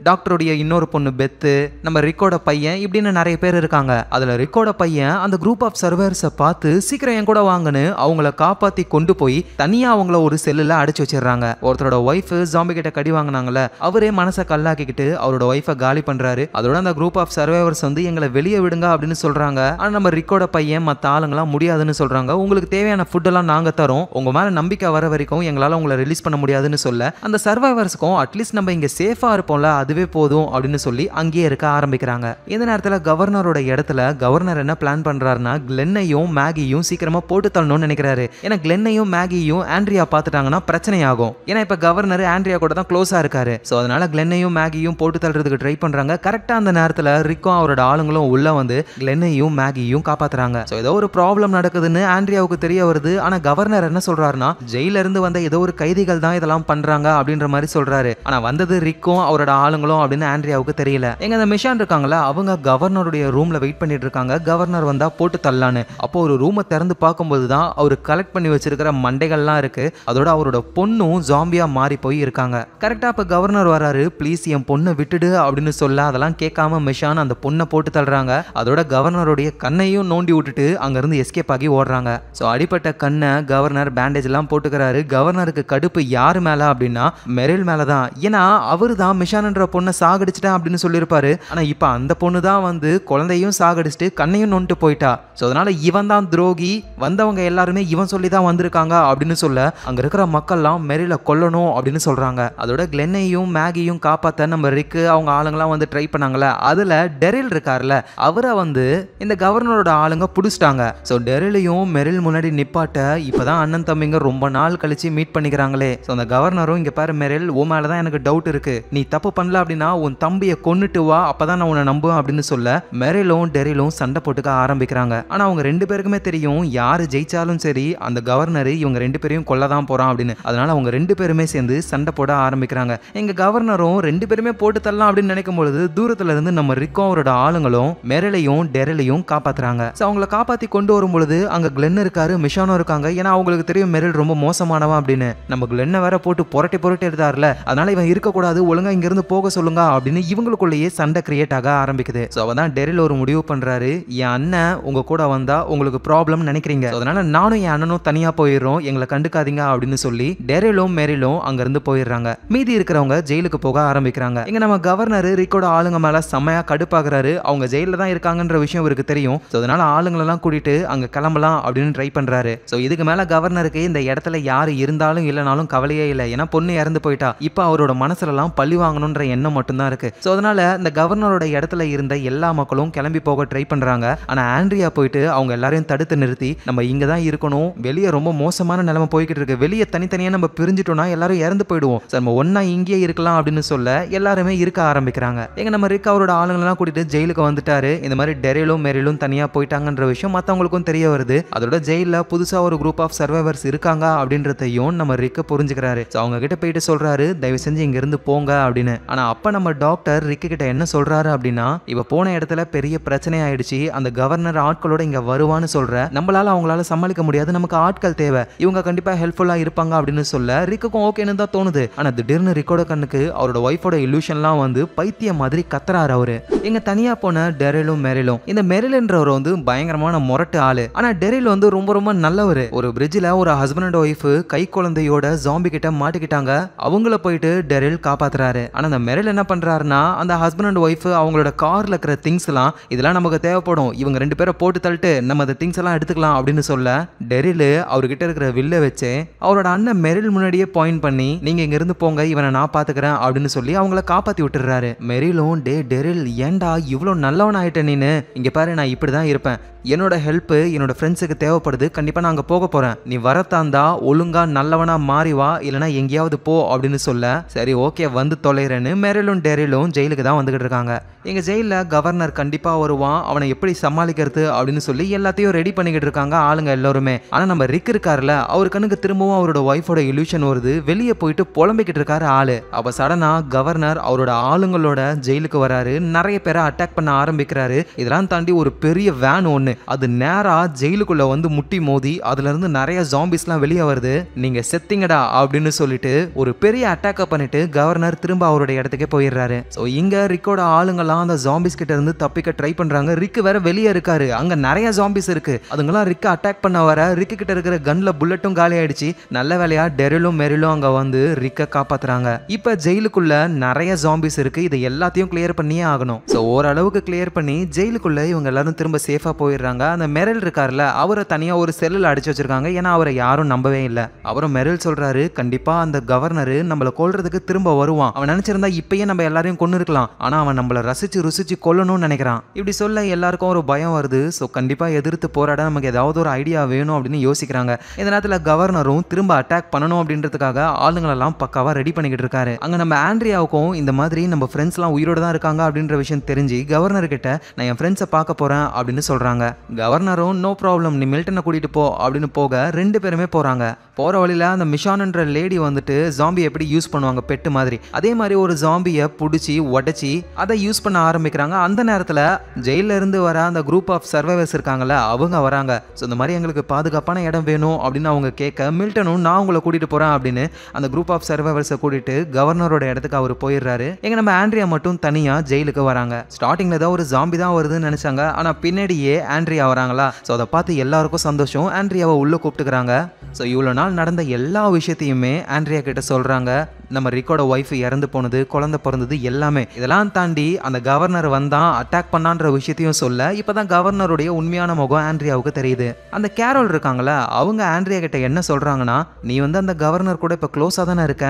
S1: டாக்டருடைய இன்னொரு பொண்ணு பெத்து, நம்ம ரிக்கோட பையன், இப்படின்னு நிறைய பேர் இருக்காங்க. அதுல ரிக்கோட பையன் அந்த குரூப் ஆஃப் சர்வைவர்ஸை பார்த்து சீக்கிரம் என் கூட வாங்கன்னு அவங்கள காப்பாத்தி கொண்டு போய் தனியா அவங்கள ஒரு செல்லுல அடைச்சு வச்சிடறாங்க. ஒருத்தரோட ஒய்ஃப் ஜாம்பி கிட்ட கடி வாங்கினாங்கல்ல, அவரே மனசை கல்லாக்கிக்கிட்டு அவரோட ஒய்ஃபை காலி பண்றாரு. அதோட அந்த குரூப் ஆஃப் சர்வைவர்ஸ் வந்து எங்களை வெளியே விடுங்க அப்படின்னு சொல்றாங்க. ஆனா நம்ம ரிக்கோட பையன் மத்த ஆளுங்களாம் முடியாதுன்னு சொல்றாங்க. உங்களுக்கு தேவையான ஃபுட் எல்லாம் நாங்க தரோம், உங்க மேல நம்பிக்கை வர வரைக்கும் எங்களால உங்களை ரிலீஸ் பண்ண முடியாதுன்னு சொல்ல அந்த சர்வைவர்ஸ்க்கும் அட்லீஸ்ட் நம்ம இங்க சேஃபா இருப்போம்ல அதுவே போதும் அப்படின்னு சொல்லி அங்கேயே இருக்க ஆரம்பிக்கிறாங்க. இந்த நேரத்துல கவர்னரோட இடத்துல கவர்னர் என்ன பிளான் பண்றாருன்னா கிளென்னையும் மேகியும் சீக்கிரமா போட்டு தள்ளணும்னு நினைக்கிறாரு. ஏன்னா கிளென்னையும் மேகியும் ஆண்ட்ரியா பார்த்துட்டாங்கன்னா பிரச்சனை ஆகும். ஏன்னா இப்ப கவர்னர் ஆண்ட்ரியா கூட தான் க்ளோஸா இருக்காரு. அதனால கிளென்னையும் மேகியும் போட்டு தள்ளுறதுக்கு ட்ரை பண்றாங்க. கரெக்டா அந்த நேரத்துல ரிக்கும் அவரோட ஆளுங்களும் உள்ள வந்து கிளென்னையும் மேகியும் காப்பாத்துறாங்க. ஏதோ ஒரு ப்ராப்ளம் நடக்குதுன்னு ஆண்ட்ரியாவுக்கு தெரிய வருது. ஆனா கவர்னர் என்ன சொல்றாருன்னா ஜெயில இருந்து வந்த ஏதோ ஒரு கைதிகள் தான் இதெல்லாம் பண்றாங்க அப்படின்ற மாதிரி சொல்றாரு. ஆனா வந்தது ரிக்கும் அவரோட ஆளுங்களும் அப்படின்னு ஆண்ட்ரியாவுக்கு தெரியல. எங்க அந்த மிஷான் இருக்காங்களா, அவங்க கவர்னருடைய ரூம்ல வெயிட் பண்ணிட்டு இருக்காங்க. கவர்னர் வந்தா போட்டு தள்ளலான்னு. அப்போ ஒரு ரூமை திறந்து பார்க்கும்போது தான் அவர் கலெக்ட் பண்ணி வச்சிருக்கிற மண்டைகள்லாம் இருக்கு. அதோட அவரோட பொண்ணும் ஜாம்பியா மாறி போய் இருக்காங்க. கரெக்டா அப்ப கவர்னர் வராரு. ப்ளீஸ் என் பொண்ணை விட்டுடு அப்படின்னு சொல்ல அதெல்லாம் கேட்காம மிஷான் அந்த பொண்ணை போட்டு தள்ளுறாங்க. அதோட கவர்னருடைய கண்ணையும் நோண்டி விட்டுட்டு அங்க இருந்து எஸ்கேப் ஆகி ஓடுறாங்க. அடிப்பட்ட கண்ணை கவர்னர் பேண்டேஜ் எல்லாம் போட்டுக்கிறாரு. கவர்னருக்கு கடுப்பு யாரு மேல அப்படின்னா மெரில் மேலதான். ஏன்னா அவரு தான் மிஷான்ன்ற பொண்ணை சாகடிச்சிட்டேன் அப்படின்னு சொல்லியிருப்பாரு. ஆனா இப்ப அந்த பொண்ணு தான் வந்து குழந்தையும் சாகடிச்சுட்டு கண்ணையும் நோண்டு போயிட்டா. அதனால இவன் தான் துரோகி, வந்தவங்க எல்லாருமே இவன் சொல்லி தான் வந்திருக்காங்க அப்படின்னு சொல்ல அங்க இருக்கிற மக்கள்லாம் மெரில கொல்லணும் அப்படின்னு சொல்றாங்க. அதோட கிளென்னையும் மேகியும் காப்பாத்த நம்ம ரிக்கு அவங்க ஆளுங்கெல்லாம் வந்து ட்ரை பண்ணாங்கல்ல, அதுல டெரில் இருக்காருல அவரை வந்து இந்த கவர்னரோட ஆளுங்க புடிச்சிட்டாங்க. டெரிலையும் மெரில் முன்னாடி நிப்பாட்ட இப்பதான் அண்ணன் தம்பிங்க ரொம்ப நாள் கழிச்சு மீட் பண்ணிக்கிறாங்களே. அந்த கவர்னரும் இங்க பாரு மெரில், உன் மேலதான் எனக்கு டவுட் இருக்கு, நீ தப்பு பண்ணல அப்படின்னா உன் தம்பியை கொன்னுட்டு வா, அப்பதான் நான் உன்னை நம்புவேன் அப்படின்னு சொல்ல மெரிலும் டெரிலும் சண்டை போட்டுக்க ஆரம்பிக்கிறாங்க. ஆனா அவங்க ரெண்டு பேருக்குமே தெரியும் யாரு ஜெயிச்சாலும் சரி அந்த கவர்னர் இவங்க ரெண்டு பேரையும் கொல்லதான் போறான் அப்படின்னு. அதனால அவங்க ரெண்டு பேருமே சேர்ந்து சண்டை போட ஆரம்பிக்கிறாங்க. எங்க கவர்னரும் ரெண்டு பேருமே போட்டு தள்ளலாம் அப்படின்னு நினைக்கும் பொழுது தூரத்துல இருந்து நம்ம ரிக்கும் அவரோட ஆளுங்களும் மெரிலையும் டெரிலையும் காப்பாத்துறாங்க. அவங்கள காப்பாத்தி கொண்டு வரும் பொழுது அங்க கிளென் இருக்காரு, மிஷானும் இருக்காங்க. ஏன்னா அவங்களுக்கு தெரியும் மெரில் ரொம்ப மோசமானவன் அப்படின்னு. நம்ம கிளென்னை வேற போட்டு புரட்டி எடுத்தாருல, அதனால இவன் இருக்கக்கூடாது, ஒழுங்கா இங்க இருந்து போக சொல்லுங்க அப்படின்னு இவங்களுக்குள்ளேயே சண்டை கிரியேட் ஆக ஆரம்பிக்குது. அவதான் டெரில் ஒரு முடிவு பண்றாரு, என் அண்ணன் உங்க கூட வந்தா உங்களுக்கு ப்ராப்ளம் நினைக்கிறீங்க, அதனால நானும் என் அண்ணனும் தனியா போயிடுறோம், எங்களை கண்டுக்காதீங்க அப்படின்னு சொல்லி டெரிலும் மெரிலும் அங்க இருந்து போயிடுறாங்க. மீதி இருக்கிறவங்க ஜெயிலுக்கு போக ஆரம்பிக்கிறாங்க. இங்க நம்ம கவர்னர் ரிக்கோட ஆளுங்க மேல செம்மையா கடுப்பாகிறாரு. அவங்க ஜெயில தான் இருக்காங்கன்ற விஷயம் இவருக்கு தெரியும். அதனால ஆளுங்களெல்லாம் கூட்டிட்டு அங்க கிளம்பலாம் அப்படின்னு ட்ரை பண்றாரு. இதுக்கு மேல கவர்னருக்கு இந்த இடத்துல யாரு இருந்தாலும் இல்லனாலும் கவலையே இல்லை. ஏன்னா பொண்ணு இறந்து போயிட்டா. இப்ப அவரோட மனசுல எல்லாம் பழி வாங்கணும்ன்ற எண்ணம் மட்டும்தான் இருக்கு. அதனால இந்த கவர்னரோட இடத்துல இருந்த எல்லா மக்களும் கிளம்பி போக ட்ரை பண்றாங்க. ஆனா ஆண்ட்ரியா போயிட்டு அவங்க எல்லாரையும் தடுத்து நிறுத்தி நம்ம இங்க தான் இருக்கணும், வெளியே ரொம்ப மோசமான நிலைமை போய்கிட்டு இருக்கு, வெளியே தனித்தனியா நம்ம பிரிஞ்சிட்டோம்னா எல்லாரும் இறந்து போயிடுவோம், நம்ம ஒன்னா இங்கேயே இருக்கலாம் அப்படின்னு சொல்ல எல்லாருமே இருக்க ஆரம்பிக்கிறாங்க. எங்க நம்ம ரிக் அவரோட ஆளுங்களெல்லாம் கூட்டிட்டு ஜெயிலுக்கு வந்துட்டாரு. இந்த மாதிரி டெரிலும் மெரிலும் தனியா போயிட்டாங்கன்ற விஷயம் மத்தவங்களுக்கும் தெரிய வருது. அதோட ஜெயில புதுசா ஒரு குரூப் ஆஃப் சர்வைவர்ஸ் இருக்காங்க அப்படின்றதையும் நம்ம ரிக்க புரிஞ்சுக்கிறாரு. அவங்க கிட்ட போயிட்டு சொல்றாரு, தயவு செஞ்சு இங்க இருந்து போங்க அப்படின்னு. ஆனா அப்ப நம்ம டாக்டர் ரிக்கு கிட்ட என்ன சொல்றாரு அப்படின்னா, இவ போன இடத்துல பெரிய பிரச்சனை ஆயிடுச்சு, அந்த கவர்னர் ஆட்களோட இங்க வருவான்னு சொல்ற, நம்மளால அவங்களால சமாளிக்க முடியாது, நமக்கு ஆட்கள் தேவை, இவங்க கண்டிப்பா ஹெல்ப்ஃபுல்லா இருப்பாங்க அப்படின்னு சொல்ல ரிக்குக்கும் ஓகேன்னு தான் தோணுது. ஆனா திடீர்னு ரிக்கோட கண்ணுக்கு அவரோட ஒய்ஃபோட இல்யூஷன்லாம் வந்து பைத்திய மாதிரி கத்துறாரு அவரு. எங்க தனியா போன டெரிலும் மெரிலும், இந்த மெரில்ன்றவர் வந்து பயங்கரமான முரட்டு ஆளு. ஆனா டெரில் வந்து ரொம்ப ரொம்ப நல்லவர். ஒரு பிரிட்ஜ்ல ஒரு ஹஸ்பண்ட் அண்ட் ஒய்ஃப் கை குழந்தையோட ஜாம்பி கிட்ட மாட்டிக்கிட்டாங்க. அவங்கள போயிட்டு டெரில் காப்பாத்துறாரு. ஆனா அந்த மெரில் என்ன பண்றாருன்னா, அந்த ஹஸ்பண்ட் அண்ட் ஒய்ஃப் அவங்களோட கார்ல இருக்கிற திங்ஸ் எல்லாம் இதெல்லாம் நமக்கு தேவைப்படும், இவங்க 2 பேரை போட்டு தள்ளிட்டு நம்ம அந்த திங்ஸ் எல்லாம் எடுத்துக்கலாம் அப்படின்னு சொல்ல, டெரில் அவர்கிட்ட இருக்கிற வில்ல வச்சு அவரோட அண்ணன் மெரில் முன்னாடியே பாயிண்ட் பண்ணி, நீங்க இங்க இருந்து போங்க, இவனை நான் பாத்துக்கிறேன் அப்படின்னு சொல்லி அவங்கள காப்பாத்தி விட்டுறாரு. மெரிலும், டே டெரில் ஏன்டா இவ்வளோ நல்லவன் ஆயிட்ட நீனு, இங்க பாரு நான் இப்படிதான் இருப்பேன், என்னோட ஹெல்ப் என்னோட ஃப்ரெண்ட்ஸுக்கு தேவைப்படுது, கண்டிப்பா நான் அங்க போக போறேன், நீ வரத்தாந்தா ஒழுங்கா நல்லவனா மாறி வா, இல்லனா எங்கேயாவது போ அப்படின்னு சொல்ல, சரி ஓகே வந்து தொலைறேன்னு மெரிலும் டெரிலும் ஜெயிலுக்கு தான் வந்துகிட்டு இருக்காங்க. எங்க ஜெயில கவர்னர் கண்டிப்பா வருவான், அவனை எப்படி சமாளிக்கிறது அப்படின்னு சொல்லி எல்லாத்தையும் ரெடி பண்ணிக்கிட்டு இருக்காங்க ஆளுங்க எல்லாருமே. ஆனா நம்ம ரிக் இருக்காருல, அவர் கண்ணுக்கு திரும்பவும் அவரோட ஒய்ஃபோட இல்யூஷன் வருது, வெளியே போயிட்டு புலம்பிக்கிட்டு இருக்காரு ஆளு. அப்ப சடனா கவர்னர் அவரோட ஆளுங்களோட ஜெயிலுக்கு வராரு, நிறைய பேரை அட்டாக் பண்ண ஆரம்பிக்கிறாரு. இதெல்லாம் தாண்டி ஒரு பெரிய வேன் ஒண்ணு அது நேரா ஜெயிலுக்குள்ள வந்து முட்டி மோதி அதுல இருந்து நிறைய ஜாம்பிஸ்லாம் வெளியே வருது. நீங்க செத்திங்கடா அப்படின்னு சொல்லிட்டு ஒரு பெரிய அட்டாக்க பண்ணிட்டு கவர்னர் திரும்ப அவருடைய இடத்துக்கே போயிடுறாரு. சோ இங்க ரிக்கோட ஆளுங்கெல்லாம் அந்த ஜாம்பிஸ் கிட்ட இருந்து தப்பிக்க ட்ரை பண்றாங்க. ரிக் வேற வெளியே இருக்காரு, அங்க நிறைய ஜாம்பிஸ் இருக்கு, அதுங்கெல்லாம் ரிக்க அட்டாக் பண்ண வர ரிக் கிட்ட இருக்கிற கன்ல புல்லட்டும் காலி ஆயிடுச்சு. நல்ல வேலையா டெரிலும் மெரிலும் அங்க வந்து ரிக்க காப்பாத்துறாங்க. இப்ப ஜெயிலுக்குள்ள நிறைய ஜாம்பிஸ் இருக்கு, இது எல்லாத்தையும் கிளியர் பண்ணியே ஆகணும். சோ ஓரளவுக்கு கிளியர் பண்ணி ஜெயிலுக்குள்ள இவங்க எல்லாரும் திரும்ப சேஃபா போயிடுறாங்க. அந்த மெரில் இருக்காருல, அவரை தனியா ஒரு செல்லுல அடிச்சு வச்சிருக்காங்க, ஏன்னா அவரை யாரும் நம்பவே இல்லை. அவரும் மெரில் சொல்றாரு, கண்டிப்பா அந்த கவர்னர் நம்மள கொல்றதுக்கு திரும்ப வருவான், அவன் நினைச்சிருந்தா இப்பயே நம்ம எல்லாரையும் கொண்டு இருக்கலாம், ஆனா அவன் நம்மள ரசிச்சு ருசிச்சு கொல்லணும்னு நினைக்கிறான். இப்படி சொல்ல எல்லாருக்கும் ஒரு பயம் வருது. சோ கண்டிப்பா எதிர்த்து போராட நமக்கு ஏதாவது ஒரு ஐடியா வேணும் அப்படின்னு யோசிக்கிறாங்க. இந்த நேரத்துல கவர்னரும் திரும்ப அட்டாக் பண்ணணும் அப்படின்றதுக்காக ஆளுங்களெல்லாம் பக்காவா ரெடி பண்ணிக்கிட்டு இருக்காரு. அங்க நம்ம ஆண்ட்ரியாவுக்கும் இந்த மாதிரி நம்ம ஃப்ரெண்ட்ஸ் எல்லாம் உயிரோட தான் இருக்காங்க அப்படின்ற விஷயம் தெரிஞ்சு கவர்னர் கிட்ட நான் என் ஃப்ரெண்ட்ஸை பார்க்க போறேன் அப்படின்னு சொல்றாங்க. கவர்னரும் நோ ப்ராப்ளம், நீ மில்டனை கூட்டிட்டு போ அப்படின்னு போக 2 பேருமே போறாங்க. போற வழியில அந்த மிஷான்ன்ற லேடி வந்துட்டு ஜாம்பி எப்படி யூஸ் பண்ணுவாங்க பெட்டு மாதிரி, அதே மாதிரி ஒரு ஜாம்பியை புடிச்சு உடைச்சி அதை யூஸ் பண்ண ஆரம்பிக்கிறாங்க. அந்த நேரத்துல ஜெயில இருந்து வர அந்த குரூப் ஆஃப் சர்வைவர்ஸ் இருக்காங்கல்ல, அவங்க வராங்க. ஸோ இந்த மாதிரி எங்களுக்கு பாதுகாப்பான இடம் வேணும் அப்படின்னு அவங்க கேட்க, மில்டனும் நான் உங்களை கூட்டிட்டு போறேன் அப்படின்னு அந்த குரூப் ஆஃப் சர்வைவர்ஸை கூட்டிட்டு கவர்னரோட இடத்துக்கு அவர் போயிடுறாரு. எங்க நம்ம ஆண்ட்ரியா மட்டும் தனியா ஜெயிலுக்கு வராங்க. ஸ்டார்டிங்ல தான் ஒரு ஜாம்பி தான் வருதுன்னு நினைச்சாங்க, ஆனா பின்னாடியே ஆண்ட்ரியா வராங்களா. ஸோ அதை பார்த்து எல்லாருக்கும் சந்தோஷம், ஆண்ட்ரியாவை உள்ள கூப்பிட்டுக்கிறாங்க. ஸோ இவ்வளோ நாள் நடந்த எல்லா விஷயத்தையுமே ஆண்ட்ரியா கிட்ட சொல்றாங்க. நம்ம ரிக்கோட ஒய்ஃப் இறந்து போனது, குழந்தை பிறந்தது எல்லாமே. இதெல்லாம் தாண்டி அந்த கவர்னர் வந்தான் அட்டாக் பண்ணான்ற விஷயத்தையும் சொல்ல, இப்பதான் கவர்னருடைய உண்மையான முகம் ஆண்ட்ரியாவுக்கு தெரியுது. அந்த கேரோல் இருக்காங்களா, அவங்க ஆண்ட்ரியா கிட்ட என்ன சொல்றாங்கன்னா, நீ வந்து அந்த கவர்னர் கூட இப்ப க்ளோஸா தானே இருக்க,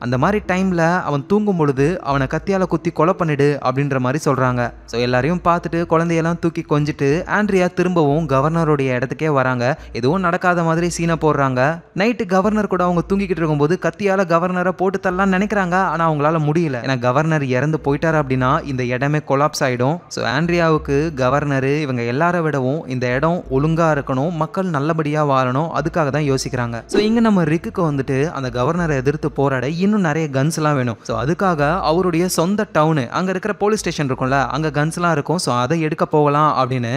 S1: அந்த மாதிரி டைம்ல அவன் தூங்கும் பொழுது அவனை கத்தியால குத்தி கொலை பண்ணிடு அப்படின்ற மாதிரி சொல்றாங்க. ஸோ எல்லாரையும் பார்த்துட்டு குழந்தையெல்லாம் தூக்கி கொஞ்சிட்டு ஆண்ட்ரியா திரும்பவும் கவர்னருடைய இடத்துக்கே வராங்க. எதுவும் நடக்காத மாதிரி சீனை போடுறாங்க. நைட்டு கவர்னர் கூட அவங்க தூங்கிக்கிட்டு இருக்கும்போது கத்தியால கவர்னரை போட்டு தரலாம் நினைக்கிறாங்க, ஆனா அவங்களால முடியல. ஏன்னா கவர்னர் இறந்து போயிட்டாரு அப்படின்னா இந்த இடமே கொலாப்ஸ் ஆயிடும். ஸோ ஆண்ட்ரியாவுக்கு கவர்னர் இவங்க எல்லாரை விடவும் இந்த இடம் ஒழுங்கா இருக்கணும், மக்கள் நல்லபடியா வாழணும், அதுக்காக தான் யோசிக்கிறாங்க. ஸோ இங்க நம்ம ரிக்குக்கு வந்துட்டு அந்த கவர்னரை எதிர்த்து போராட இன்னும் நிறைய கன்ஸ் எல்லாம் வேணும். ஸோ அதுக்காக அவருடைய சொந்த டவுனு அங்க இருக்கிற போலீஸ் ஸ்டேஷன் இருக்கும்ல, அங்க கன்ஸ் எல்லாம் இருக்கும். ஸோ அதை எடுக்க போகலாம் அப்படின்னு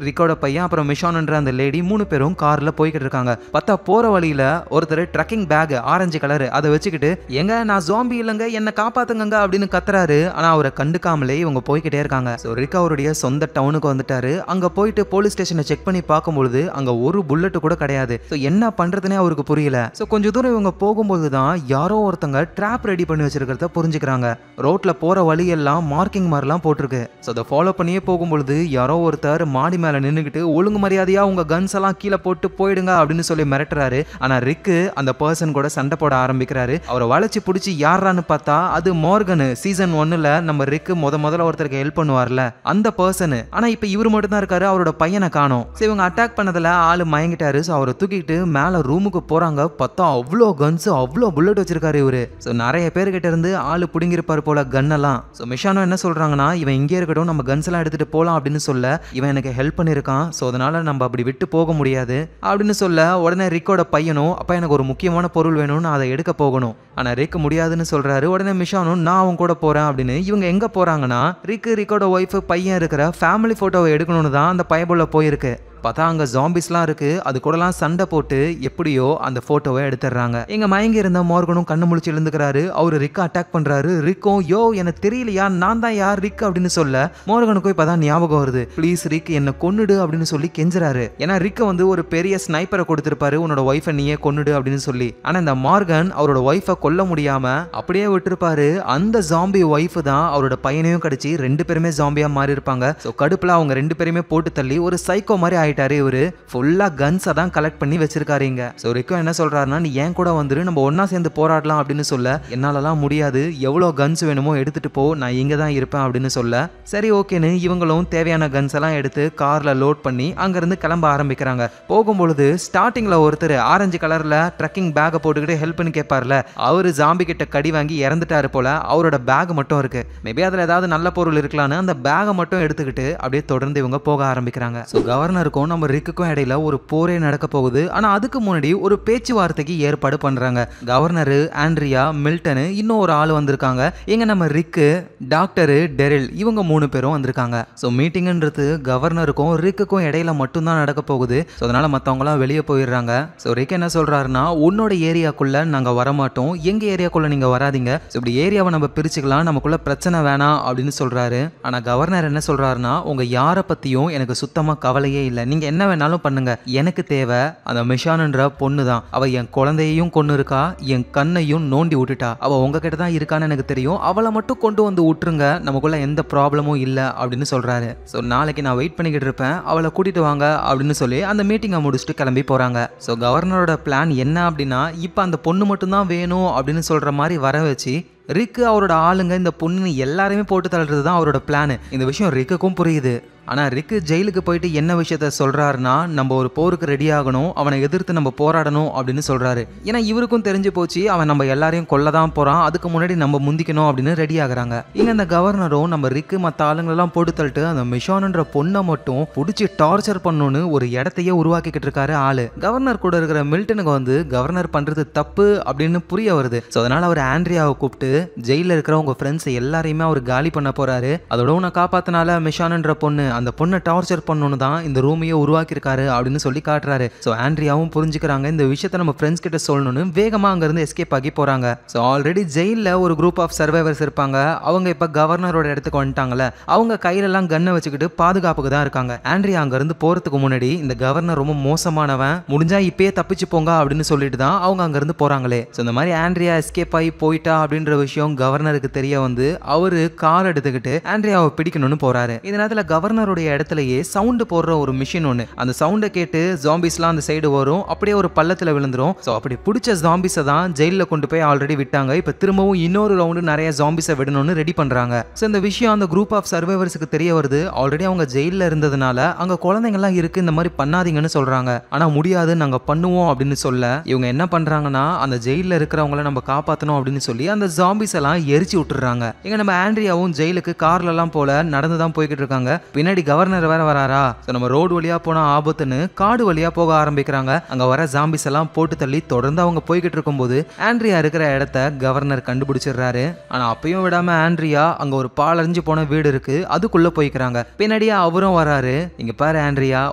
S1: ரிக்கோட பையன் அப்புறம் மிஷான்ன்ற அந்த லேடி 3 பேரும் கார்ல போய்கிட்டு இருக்காங்க. பார்த்தா போற வழியில ஒருத்தர் ட்ரக்கிங் பேக் ஆரஞ்சு கலர் அதை வச்சுக்கிட்டு, எங்க நான் ஜாம்பி இல்லைங்க என்ன காப்பாத்துங்க அப்படின்னு கத்துறாரு. ஆனா அவரை கண்டுக்காமலே இவங்க போய்கிட்டே இருக்காங்க. ஸோ ரிக் அவருடைய சொந்த டவுனுக்கு வந்துட்டாரு. அங்க போயிட்டு போலீஸ் ஸ்டேஷனை செக் பண்ணி பார்க்கும்பொழுது அங்க ஒரு புல்லட் கூட கிடையாது. ஸோ என்ன பண்றதுனே அவருக்கு புரியல. ஸோ கொஞ்ச தூரம் இவங்க போகும்போது தான் யாரோ ஒருத்தங்க ட்ராப் ரெடி பண்ணி வச்சிருக்கிறத புரிஞ்சுக்கிறாங்க. ரோட்ல போற வழி எல்லாம் மார்க்கிங் மாதிரிலாம் போட்டிருக்கு. ஸோ அதை ஃபாலோ பண்ணியே போகும்பொழுது யாரோ ஒருத்தர் மாடி மேல நின்றுக்கிட்டு ஒழுங்கு மரியாதையா உங்க கன்ஸ் எல்லாம் கீழே போட்டு போயிடுங்க அப்படின்னு சொல்லி மிரட்டுறாரு. ஆனா ரிக்கு அந்த பர்சன் கூட சண்டை போட ஆரம்பிக்கிறாரு. அவரை வளைச்சு பிடிச்சி யாரான்னு பார்த்தா அது மார்கன். சீசன் 1ல நம்ம ரிக்கு முதல்ல ஒருத்தருக்கு ஹெல்ப் பண்ணுவார்ல அந்த பர்சன். ஆனா இப்ப இவர் மட்டும் தான் இருக்காரு, அவரோட பையனை காணோம். சோ இவங்க அட்டாக் பண்ணதுல ஆளு மயங்கிட்டாரு. ஸோ அவரை தூக்கிட்டு மேல ரூமுக்கு போறாங்க. பார்த்தா அவ்வளோ கன்ஸ் அவ்வளோ புல்லட் வச்சிருக்காரு இவரு. சோ நிறைய பேர்கிட்ட இருந்து ஆளு புடுங்கிருப்பாரு போல கன்னெல்லாம். சோ மிஷானோ என்ன சொல்றாங்கன்னா, இவன் இங்கே இருக்கட்டும், நம்ம கன்ஸ் எல்லாம் எடுத்துட்டு போலாம் அப்படின்னு சொல்ல, இவன் எனக்கு ஹெல்ப் பண்ணிருக்கான், சோ அதனால நம்ம அப்படி விட்டு போக முடியாது அப்படின்னு சொல்ல, உடனே ரிக்கோட பையனும் அப்ப எனக்கு ஒரு முக்கியமான பொருள் வேணும்னு அதை எடுக்க போகணும். ஆனா ரிக் முடியாதுன்னு சொல்றாரு. உடனே மிஷானும் நான் அவன் கூட போறேன் அப்படின்னு இவங்க எங்க போறாங்கன்னா, ரிக்கோட ஒய்ஃப் பையன் இருக்கிற ஃபேமிலி போட்டோவை எடுக்கணும்னு தான் அந்த பயபுள்ள போயிருக்கு. பார்த்தா அங்க ஜாம்பிஸ்லாம் இருக்கு. அது கூடலாம் சண்டை போட்டு எப்படியோ அந்த போட்டோவை எடுத்துறாங்க. இங்க மயங்கி இருந்த மார்கனும் கண்ணு முழிச்சு எழுந்துக்கிறாரு. அவரு ரிக்க அட்டாக் பண்றாரு. ரிக்கும் யோ எனக்கு தெரியலையா நான் தான் யார் ரிக் அப்படின்னு சொல்ல மார்கனுக்கும் இப்பதான் ஞாபகம் வருது. ப்ளீஸ் ரிக் என்ன கொன்னுடு அப்படின்னு சொல்லி கெஞ்சுறாரு. ஏன்னா ரிக்க வந்து ஒரு பெரிய ஸ்னைப்பரை கொடுத்திருப்பாரு, உன்னோட ஒய்ஃபை நீயே கொன்னுடு அப்படின்னு சொல்லி. ஆனா இந்த மார்கன் அவரோட ஒய்ஃபை கொல்ல முடியாம அப்படியே விட்டுருப்பாரு. அந்த ஜாம்பி ஒய்ஃப் தான் அவரோட பையனையும் கடிச்சு 2 பேருமே ஜாம்பியா மாறி இருப்பாங்க. சோ கடுப்புல அவங்க 2 பேருமே போட்டு தள்ளி ஒரு சைக்கோ மாதிரி ஆயிட்டாரு. இவரு ஃபுல்லா கன்ஸை தான் கலெக்ட் பண்ணி வச்சிருக்காரு இங்க. சோ ரிக்கோ என்ன சொல்றாருன்னா நீ ஏன் கூட வந்துரு, நம்ம ஒன்னா சேர்ந்து போராடலாம் அப்படின்னு சொல்ல என்னாலலாம் முடியாது, எவ்வளவு கன்ஸ் வேணுமோ எடுத்துட்டு போ, நான் இங்க தான் இருப்பேன் அப்படின்னு சொல்ல சரி ஓகேன்னு இவங்களும் தேவையான கன்ஸ் எல்லாம் எடுத்து கார்ல லோட் பண்ணி அங்க இருந்து கிளம்ப ஆரம்பிக்கிறாங்க. போகும்பொழுது ஸ்டார்டிங்ல ஒருத்தர் ஆரஞ்சு கலர்ல ட்ரக்கிங் பேக்கை போட்டுக்கிட்டு ஹெல்ப் பண்ணி கேட்பார்ல, அவரு ஜாம்பி கிட்ட கடி வாங்கி இறந்துட்டாரு போல. அவரோட பேக் மட்டும் இருக்கு. மேபி அதுல ஏதாவது நல்ல பொருள் இருக்கலான்னு அந்த பேகை மட்டும் எடுத்துக்கிட்டு அப்படியே தொடர்ந்து இவங்க போக ஆரம்பிக்கிறாங்க. ஸோ கவர்னருக்கும் நம்ம ரிக்குக்கும் இடையில ஒரு போரே நடக்க போகுது. ஆனா அதுக்கு முன்னாடி ஒரு பேச்சுவார்த்தைக்கு ஏற்பாடு பண்றாங்க. கவர்னரு, ஆண்ட்ரியா, மில்டன், இன்னும் ஒரு ஆள் வந்திருக்காங்க. இங்க நம்ம ரிக்கு, டாக்டர் டெரில் இவங்க 3 பேரும் வந்திருக்காங்க. ஸோ மீட்டிங்ன்றது கவர்னருக்கும் ரிக்குக்கும் இடையில மட்டும் தான் நடக்க போகுது. ஸோ அதனால மற்றவங்களாம் வெளியே போயிடுறாங்க. ஸோ ரிக் என்ன சொல்றாருன்னா உன்னோட ஏரியாக்குள்ள நாங்க வரமாட்டோம், எங்க ஏரியாக்குள்ள நீங்க வராதிங்க. ஸோ இப்படி ஏரியாவை நம்ம பிரிச்சுக்கலாம், நமக்குள்ள பிரச்சனை வேணாம் அப்படின்னு சொல்றாரு. ஆனா கவர்னர் என்ன சொல்றாருன்னா உங்க யாரை பத்தியும் எனக்கு சுத்தமா கவலையே இல்லை, நீங்க என்ன வேணாலும் பண்ணுங்க, எனக்கு தேவை அந்த மிஷான்ன்ற பொண்ணு தான். அவ என் குழந்தையையும் கொண்டு இருக்கா, என் கண்ணையும் நோண்டி விட்டுட்டா, அவ உங்ககிட்ட தான் இருக்கான்னு எனக்கு தெரியும், அவளை மட்டும் கொண்டு வந்து விட்டுருங்க, நமக்குள்ள எந்த ப்ராப்ளமும் இல்லை அப்படின்னு சொல்றாரு. ஸோ நாளைக்கு நான் வெயிட் பண்ணிக்கிட்டு இருப்பேன், அவளை கூட்டிட்டு வாங்க அப்படின்னு சொல்லி அந்த மீட்டிங்கை முடிச்சுட்டு கிளம்பி போறாங்க. ஸோ கவர்னரோட பிளான் என்ன அப்படின்னா இப்போ அந்த பொண்ணு மட்டும் தான் வேணும் அப்படின்னு சொல்ற மாதிரி வர வச்சு ரிக்கு அவரோட ஆளுங்க இந்த பொண்ணு எல்லாருமே போட்டு தள்ளுறது தான் அவரோட பிளான். இந்த விஷயம் ரிக்குக்கும் புரியுது. ஆனா ரிக்கு ஜெயிலுக்கு போயிட்டு என்ன விஷயத்த சொல்றாருன்னா நம்ம ஒரு போருக்கு ரெடி ஆகணும், அவனை எதிர்த்து நம்ம போராடணும் அப்படின்னு சொல்றாரு. ஏன்னா இவருக்கும் தெரிஞ்சு போச்சு அவன் நம்ம எல்லாரையும் கொல்லதான் போறான், அதுக்கு முன்னாடி நம்ம முந்திக்கணும் அப்படின்னு ரெடி ஆகுறாங்க. இங்க இந்த கவர்னரும் நம்ம ரிக்கு மற்ற ஆளுங்களெல்லாம் போட்டு தள்ளிட்டு அந்த மிஷான்ன்ற பொண்ணை மட்டும் பிடிச்சி டார்ச்சர் பண்ணணும்னு ஒரு இடத்தையே உருவாக்கிக்கிட்டு இருக்காரு ஆளு. கவர்னர் கூட இருக்கிற மில்டனுக்கு வந்து கவர்னர் பண்றது தப்பு அப்படின்னு புரிய வருது. ஸோ அதனால அவர் ஆண்ட்ரியாவை கூப்பிட்டு ஜெயில இருக்கிற உங்க ஃப்ரெண்ட்ஸ் எல்லாரையுமே அவர் காலி பண்ண போறாரு, அதோட உன்னை காப்பாத்தினால மிஷான்ன்ற பொண்ணு அந்த பொண்ணை டார்ச்சர் பண்ணணும் தான் இந்த ரூமையே உருவாக்கியிருக்காரு அப்படின்னு சொல்லி காட்டுறாரு. ஸோ ஆண்ட்ரியாவும் புரிஞ்சுக்கிறாங்க இந்த விஷயத்த நம்ம ஃப்ரெண்ட்ஸ் கிட்ட சொல்லணும்னு வேகமா அங்கிருந்து எஸ்கேப் ஆகி போறாங்க. ஸோ ஆல்ரெடி ஜெயிலில் ஒரு குரூப் ஆஃப் சர்வைவர்ஸ் இருப்பாங்க. அவங்க இப்ப கவர்னரோட இடத்துக்கு வந்துட்டாங்கல்ல, அவங்க கையிலெல்லாம் கன்னை வச்சுக்கிட்டு பாதுகாப்புக்கு தான் இருக்காங்க. ஆண்ட்ரியா அங்கிருந்து போறதுக்கு முன்னாடி இந்த கவர்னர் ரொம்ப மோசமானவன், முடிஞ்சா இப்பயே தப்பிச்சு போங்க அப்படின்னு சொல்லிட்டு தான் அவங்க அங்கிருந்து போறாங்களே. ஸோ இந்த மாதிரி ஆண்ட்ரியா எஸ்கேப் ஆகி போயிட்டா அப்படின்ற விஷயம் கவர்னருக்கு தெரிய வந்து அவரு கார் எடுத்துக்கிட்டு ஆண்ட்ரியாவை பிடிக்கணும்னு போறாரு. இந்த நேரத்தில் கவர்னருடைய இடத்துலயே சவுண்ட் போடுற ஒரு மிஷின் ஒன்று, அந்த சவுண்டை கேட்டு ஜாம்பிஸ்லாம் அந்த சைடு வரும், அப்படியே ஒரு பள்ளத்தில் விழுந்துரும். ஸோ அப்படி பிடிச்ச ஜாம்பிஸை தான் ஜெயிலில் கொண்டு போய் ஆல்ரெடி விட்டாங்க. இப்போ திரும்பவும் இன்னொரு ரவுண்டு நிறைய ஜாம்பிஸை விடணும்னு ரெடி பண்றாங்க. ஸோ இந்த விஷயம் அந்த குரூப் ஆஃப் சர்வைவர்ஸுக்கு தெரிய வருது. ஆல்ரெடி அவங்க ஜெயிலில் இருந்ததுனால அங்க குழந்தைங்கலாம் இருக்கு, இந்த மாதிரி பண்ணாதீங்கன்னு சொல்றாங்க. ஆனா முடியாது, நாங்க பண்ணுவோம் அப்படின்னு சொல்ல இவங்க என்ன பண்றாங்கன்னா அந்த ஜெயிலில் இருக்கிறவங்கள நம்ம காப்பாற்றணும் அப்படின்னு சொல்லி அந்த ஜாம்பிஸ் எல்லாம் எரிச்சு விட்டுறாங்க. இங்க நம்ம ஆண்ட்ரியாவும் ஜெயிலுக்கு கார்ல எல்லாம் போல நடந்து தான் போய்கிட்டு இருக்காங்க. பின்னாடி கவர்னர் வேற வராரா, நம்ம ரோடு வழியா போனா ஆபத்துன்னு காடு வழியா போக ஆரம்பிக்கிறாங்க. அங்க வர ஜாம்பிஸ் எல்லாம் போட்டு தள்ளி தொடர்ந்து அவங்க போய்கிட்டு இருக்கும்போது ஆண்ட்ரியா இருக்கிற இடத்த கவர்னர் கண்டுபிடிச்சிடுறாரு. ஆனா அப்பயும் விடாம ஆண்ட்ரியா அங்க ஒரு பாலறிஞ்சு போன வீடு இருக்கு, அதுக்குள்ள போய்க்கிறாங்க. பின்னாடியா அவரும் வராரு. இங்க பாரு ஆண்ட்ரியா,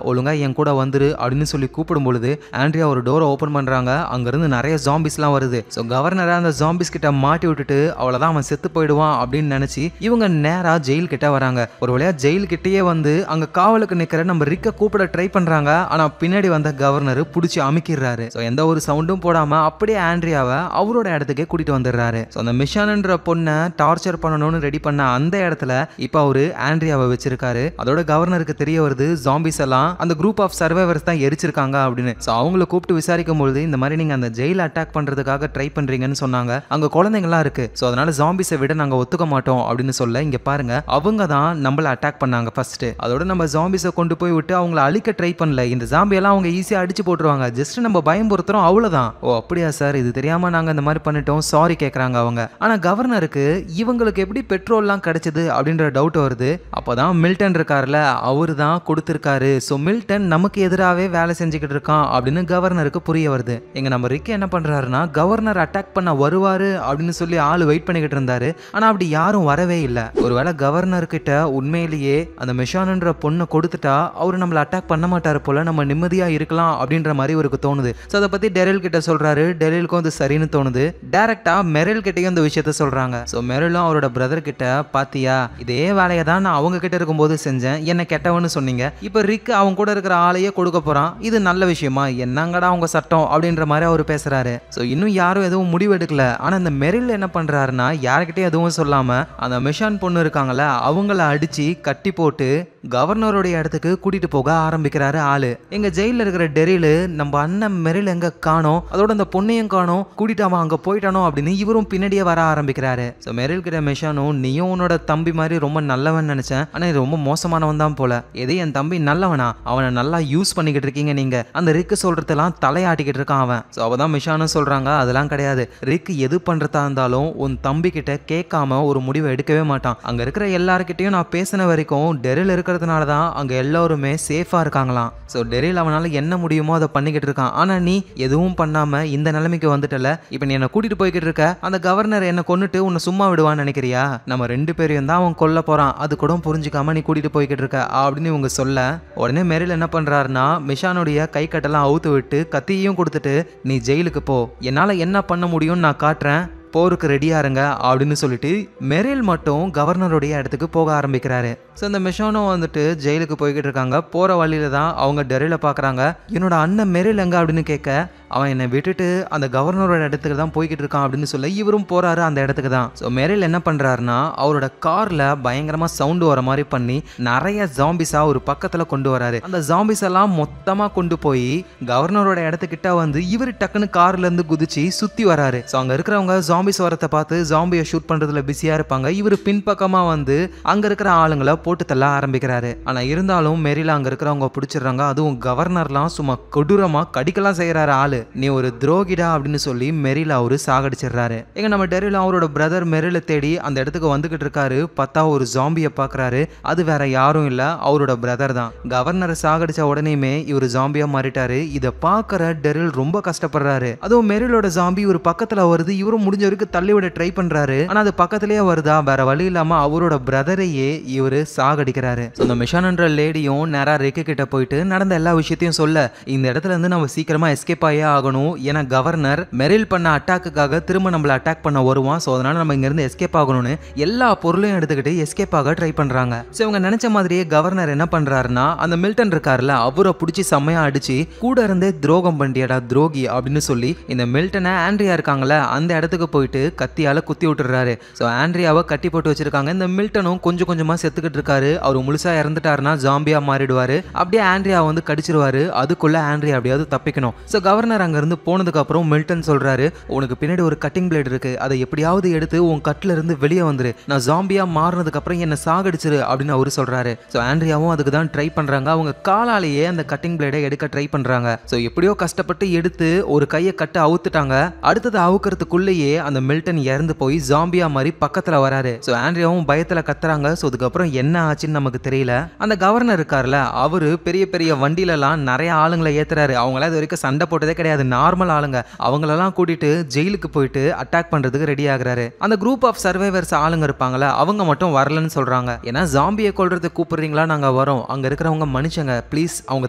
S1: ஒழுங்கா என் கூட வந்துரு அப்படின்னு சொல்லி கூப்பிடும் பொழுது ஆண்ட்ரியா ஒரு டோரை ஓபன் பண்றாங்க. அங்க இருந்து நிறைய ஜாம்பிஸ் எல்லாம் வருது. ஸோ கவர்னரை அந்த ஜாம்பிஸ் கிட்ட மாட்டி விட்டுட்டு அவ்வளவுதான் அவன் செத்து போயிடுவான் அப்படின்னு நினைச்சு இவங்க நேரா ஜெயில் கிட்ட வராங்க. ஒரு வழியா ஜெயில் கிட்டயே வந்து அங்க காவலுக்கு நிக்கிற நம்ம ரிக்க கூப்பிட ட்ரை பண்றாங்க. ஆனா பின்னாடி வந்த கவர்னர் புடிச்சு அமுக்கிடுறாரு. ஸோ எந்த ஒரு சவுண்டும் போடாம அப்படியே ஆண்ட்ரியாவை அவரோட இடத்துக்கே கூட்டிட்டு வந்துடுறாரு. ஸோ அந்த மிஷான்ன்ற பொண்ணை டார்ச்சர் பண்ணணும்னு ரெடி பண்ண அந்த இடத்துல இப்ப அவரு ஆண்ட்ரியாவை வச்சிருக்காரு. அதோட கவர்னருக்கு தெரிய வருது ஜாம்பிஸ் எல்லாம் அந்த குரூப் ஆஃப் சர்வைவர்ஸ் தான் எரிச்சிருக்காங்க அப்படின்னு. ஸோ அவங்கள கூப்பிட்டு விசாரிக்கும் பொழுது இந்த மாதிரி நீங்க அந்த ஜெயில் அட்டாக் பண்றதுக்காக ட்ரை பண்றீங்கன்னு சொன்னாங்க, அங்க குழந்தைங்கலாம் இருக்கு, ஸோ அதனால ஜாம்பிஸை விட நாங்க ஒத்துக்க மாட்டோம் அப்படின்னு சொல்ல இங்க பாருங்க அவங்க தான் நம்மள அட்டாக் பண்ணாங்க ஃபர்ஸ்ட். அதோட நம்ம ஜாம்பிஸை கொண்டு போய் விட்டு அவங்கள அழிக்க ட்ரை பண்ணல, இந்த ஜாம்பி எல்லாம் அவங்க ஈஸியா அடிச்சு போட்டுருவாங்க, ஜஸ்ட் நம்ம பயம்புறுத்துறோம் அவ்வளவுதான். ஓ அப்படியா சார், இது தெரியாம நாங்க இந்த மாதிரி பண்ணிட்டோம், சாரி கேக்குறாங்க அவங்க. ஆனா கவர்னருக்கு இவங்களுக்கு எப்படி பெட்ரோல்லாம் கிடைச்சது அப்படின்ற டவுட் வருது. அப்பதான் மில்டன் இருக்காருல, அவரு தான் கொடுத்திருக்காரு. ஸோ மில்டன் நமக்கு எதிராகவே வேலை செஞ்சுக்கிட்டு இருக்கான் அப்படின்னு கவர்னருக்கு புரிய வருது. எங்க நம்ம ரிக்கி என்ன பண்றாருன்னா கவர்னர் அட்டாக் பண்ண வருவாரு அப்படின்னு சொல்லி ஆளு வெயிட் பண்ணிக்கிட்டு இருந்தாரு. ஆனா அப்படி யாரும் வரவே இல்லை. ஒருவேளை கவர்னர் கிட்ட உண்மையிலேயே அந்த மிஷான்ன்ற பொண்ணை கொடுத்துட்டா அவரு நம்மள அட்டாக் பண்ண மாட்டாரு போல, நம்ம நிம்மதியா இருக்கலாம் அப்படின்ற மாதிரி இவருக்கு தோணுது. சோ அதை பத்தி டெரில் கிட்ட சொல்றாரு. டெரிலுக்கும் அது சரின்னு தோணுது. டைரக்டா மெரில் கிட்டயும் இந்த விஷயத்த சொல்றாங்க. சோ மெரிலும் அவரோட பிரதர் கிட்ட, பாத்தியா இதே வேலையை தான் நான் அவங்க கிட்ட இருக்கும்போது செஞ்சேன், என்ன கெட்டவன்னு சொன்னீங்க, இப்ப ரிக் அவங்க கூட இருக்கிற ஆளையே கொடுக்க போறான், இது நல்ல விஷயமா, என்னங்கடா அவங்க சட்டம் அப்படின்ற மாதிரி அவர் பேசுறாரு. சோ இன்னும் யாரும் எதுவும் முடிவு எடுக்கல. ஆனா இந்த மெரில் என்ன பண்றாருன்னா யார்கிட்டயும் எதுவும் சொல்லாம அந்த மிஷான் பொண்ணு இருக்காங்கல்ல அவங்கள அடிச்சு கட்டி போட்டு கவர்னருடைய இடத்துக்கு கூட்டிட்டு போக ஆரம்பிக்கிறாரு ஆளு. எங்க ஜெயில இருக்கிற டெரில் நம்ம அண்ணன் மெரில் எங்க காணோம், அதோட அந்த பொண்ணையும் காணோம், கூட்டிட்டு அவன் அங்க போயிட்டானோ அப்படின்னு இவரும் பின்னாடியே வர ஆரம்பிக்கிறாரு. சோ மெரில் கிட்ட மிஷானும், நீயும் உன்னோட தம்பி மாதிரி ரொம்ப நல்லவன் நினைச்சேன், ஆனா இது ரொம்ப மோசமானவன் தான் போல, எது என் தம்பி நல்லவனா, அவனை நல்லா யூஸ் பண்ணிக்கிட்டு இருக்கீங்க நீங்க, அந்த ரிக்கு சொல்றதெல்லாம் தலையாட்டிக்கிட்டு இருக்கான் அவன். சோ அவதான் மிஷானும் சொல்றாங்க, அதெல்லாம் கிடையாது, ரிக் எது பண்றதா இருந்தாலும் உன் தம்பி கிட்ட கேட்காம ஒரு முடிவை எடுக்கவே மாட்டான், அங்க இருக்கிற எல்லார்கிட்டையும் நான் பேசின வரைக்கும் டெரில் இருக்கிறதுனால தான் அங்க எல்லாருமே சேஃபா இருக்காங்களாம். சோ டெரில் அவனால என்ன முடியுமோ அதை பண்ணிக்கிட்டு இருக்கான், ஆனா நீ எதுவும் பண்ணாம இந்த நிலைமைக்கு வந்துட்டல, இப்ப நீ என்ன கூட்டிட்டு போய்கிட்டு இருக்க, அந்த கவர்னர் என்ன கொன்னுட்டு உன்னை சும்மா விடுவான்னு நினைக்கிறியா, நம்ம 2 பேரையும் தான் அவன் கொல்ல போறான், அது கூட புரிஞ்சுக்காம நீ கூட்டிட்டு போய்கிட்டு இருக்க அப்படின்னு இவங்க சொல்ல, உடனே மெரில் என்ன பண்றாருன்னா மிஷானுடைய கை கட்டெல்லாம் அவுத்து விட்டு கத்தியையும் கொடுத்துட்டு, நீ ஜெயிலுக்கு போ, என்னால என்ன பண்ண முடியும்னு நான் காட்டுறேன், போருக்கு ரெடியா இருங்க அப்படின்னு சொல்லிட்டு மெரில் மட்டும் கவர்னருடைய இடத்துக்கு போக ஆரம்பிக்கிறாரு. ஸோ இந்த மிஷானும் வந்துட்டு ஜெயிலுக்கு போய்கிட்டு இருக்காங்க. போற வழியில தான் அவங்க டெரில பாக்குறாங்க. என்னோட அண்ணன் மெரில் எங்க அப்படின்னு கேட்க, அவன் என்னை விட்டுட்டு அந்த கவர்னரோட இடத்துக்கு தான் போய்கிட்டு இருக்கான் அப்படின்னு சொல்ல இவரும் போறாரு அந்த இடத்துக்கு தான். ஸோ மெரில் என்ன பண்றாருன்னா அவரோட கார்ல பயங்கரமா சவுண்ட் வர மாதிரி பண்ணி நிறைய ஜாம்பிஸா ஒரு பக்கத்துல கொண்டு வராரு. அந்த ஜாம்பிஸ் எல்லாம் மொத்தமா கொண்டு போய் கவர்னரோட இடத்துக்கிட்ட வந்து இவர் டக்குன்னு கார்ல இருந்து குதிச்சு சுத்தி வராரு. ஸோ அங்க இருக்கிறவங்க ஜாம்பிஸ் வரத்தை பார்த்து ஜாம்பியை ஷூட் பண்றதுல பிஸியா இருப்பாங்க. இவர் பின்பக்கமா வந்து அங்க இருக்கிற ஆளுங்களை போட்டு தள்ள ஆரம்பிக்கிறாரு. ஆனா இருந்தாலும் மெரில அங்க இருக்கிறவங்க பிடிச்சிடுறாங்க. அதுவும் கவர்னர்லாம் சும்மா கொடூரமா கடிக்கலாம் செய்யறாரு ஆளு. நீ ஒரு துரோகிடா அப்படின்னு சொல்லி மெரில அவரு சாகடிச்சிடுறாரு. எங்க நம்ம டெரில் அவரோட பிரதர் மெரில தேடி அந்த இடத்துக்கு வந்துகிட்டு இருக்காரு. பார்த்தா ஒரு ஜாம்பியை பாக்குறாரு. அது வேற யாரும் இல்ல, அவரோட பிரதர் தான். கவர்னரை சாகடிச்ச உடனேயுமே இவர் ஜாம்பியா மாறிட்டாரு. இதை பாக்குற டெரில் ரொம்ப கஷ்டப்படுறாரு. அதுவும் மெரிலோட ஜாம்பி ஒரு பக்கத்துல வருது. இவரும் முடிஞ்ச வரைக்கும் தள்ளிவிட ட்ரை பண்றாரு. ஆனா அது பக்கத்திலேயே வருதா, வேற வழி இல்லாம அவரோட பிரதரையே இவரு சாகடிக்கிறாரு. அந்த மிஷான்ன்ற லேடியும் நேரா ரிக்கு கிட்ட போயிட்டு நடந்த எல்லா விஷயத்தையும் சொல்ல, இந்த இடத்துல இருந்து நம்ம சீக்கிரமா எஸ்கேப் ஆயே ஆகணும், ஏன்னா கவர்னர் மெரில் பண்ண அட்டாக்குக்காக திரும்ப நம்மள அட்டாக் பண்ண வருவான். சோ அதனால நம்ம இங்க இருந்து எஸ்கேப் ஆகணும்னு எல்லா பொருளையும் எடுத்துக்கிட்டு எஸ்கேப் ஆக ட்ரை பண்றாங்க. சோ இவங்க நினைச்ச மாதிரியே கவர்னர் என்ன பண்றாருன்னா அந்த மில்டன் இருக்காருல அவரை பிடிச்சி செம்மையா அடிச்சு கூட இருந்தே துரோகம் பண்ணியாடா துரோகி அப்படின்னு சொல்லி இந்த மில்டனை ஆண்ட்ரியா இருக்காங்கல்ல அந்த இடத்துக்கு போயிட்டு கத்தியால குத்தி விட்டுறாரு. சோ ஆண்ட்ரியாவை கட்டி போட்டு வச்சிருக்காங்க. இந்த மில்டனும் கொஞ்சம் கொஞ்சமா செத்துக்கிட்டு இருக்காரு. அவர் முழுசா இறந்துட்டாருன்னா ஜாம்பியா மாறிடுவாரு. அப்படியே ஆண்ட்ரியா வந்து கடிச்சிருவாரு. அதுக்குள்ள ஆண்ட்ரியா அப்படியாவது தப்பிக்கணும். சோ கவர்னர் அங்க இருந்து போனதுக்கு அப்புறம் மில்டன் சொல்றாரு, உனக்கு பின்னாடி ஒரு கட்டிங் பிளேட் இருக்கு, அதை எப்படியாவது எடுத்து உன் கட்ல இருந்து வெளியே வந்துரு, நான் ஜாம்பியா மாறினதுக்கு அப்புறம் என்ன சாகடிச்சிரு அப்படின்னு அவரு சொல்றாரு. சோ ஆண்ட்ரியாவும் அதுக்கு தான் ட்ரை பண்றாங்க. அவங்க காலாலேயே அந்த கட்டிங் பிளேடை எடுக்க ட்ரை பண்றாங்க. சோ எப்படியோ கஷ்டப்பட்டு எடுத்து ஒரு கையை கட்ட அவுத்துட்டாங்க. அடுத்தது அவுக்கிறதுக்குள்ளேயே அந்த மில்டன் இறந்து போய் ஜாம்பியா மாதிரி பக்கத்துல வராரு. சோ ஆண்ட்ரியாவும் பயத்துல கத்துறாங்க. சோ அதுக்கப்புறம் என்ன ஆச்சுன்னு நமக்கு தெரியல. அந்த கவர்னர் இருக்காருல அவரு பெரிய பெரிய வண்டியில எல்லாம் நிறைய ஆளுங்களை ஏத்துறாரு. அவங்கள இது வரைக்கும் சண்டை போட்டதே கிடையாது, நார்மல் ஆளுங்க. அவங்களெல்லாம் கூட்டிட்டு ஜெயிலுக்கு போயிட்டு அட்டாக் பண்றதுக்கு ரெடி ஆகுறாரு. அந்த குரூப் ஆஃப் சர்வைவர்ஸ் ஆளுங்க இருப்பாங்களா அவங்க மட்டும் வரலன்னு சொல்றாங்க. ஏன்னா ஜாம்பியை கொல்றதுக்கு கூப்பிடுறீங்களா, நாங்க வரோம், அங்க இருக்கிறவங்க மனுஷங்க, ப்ளீஸ் அவங்க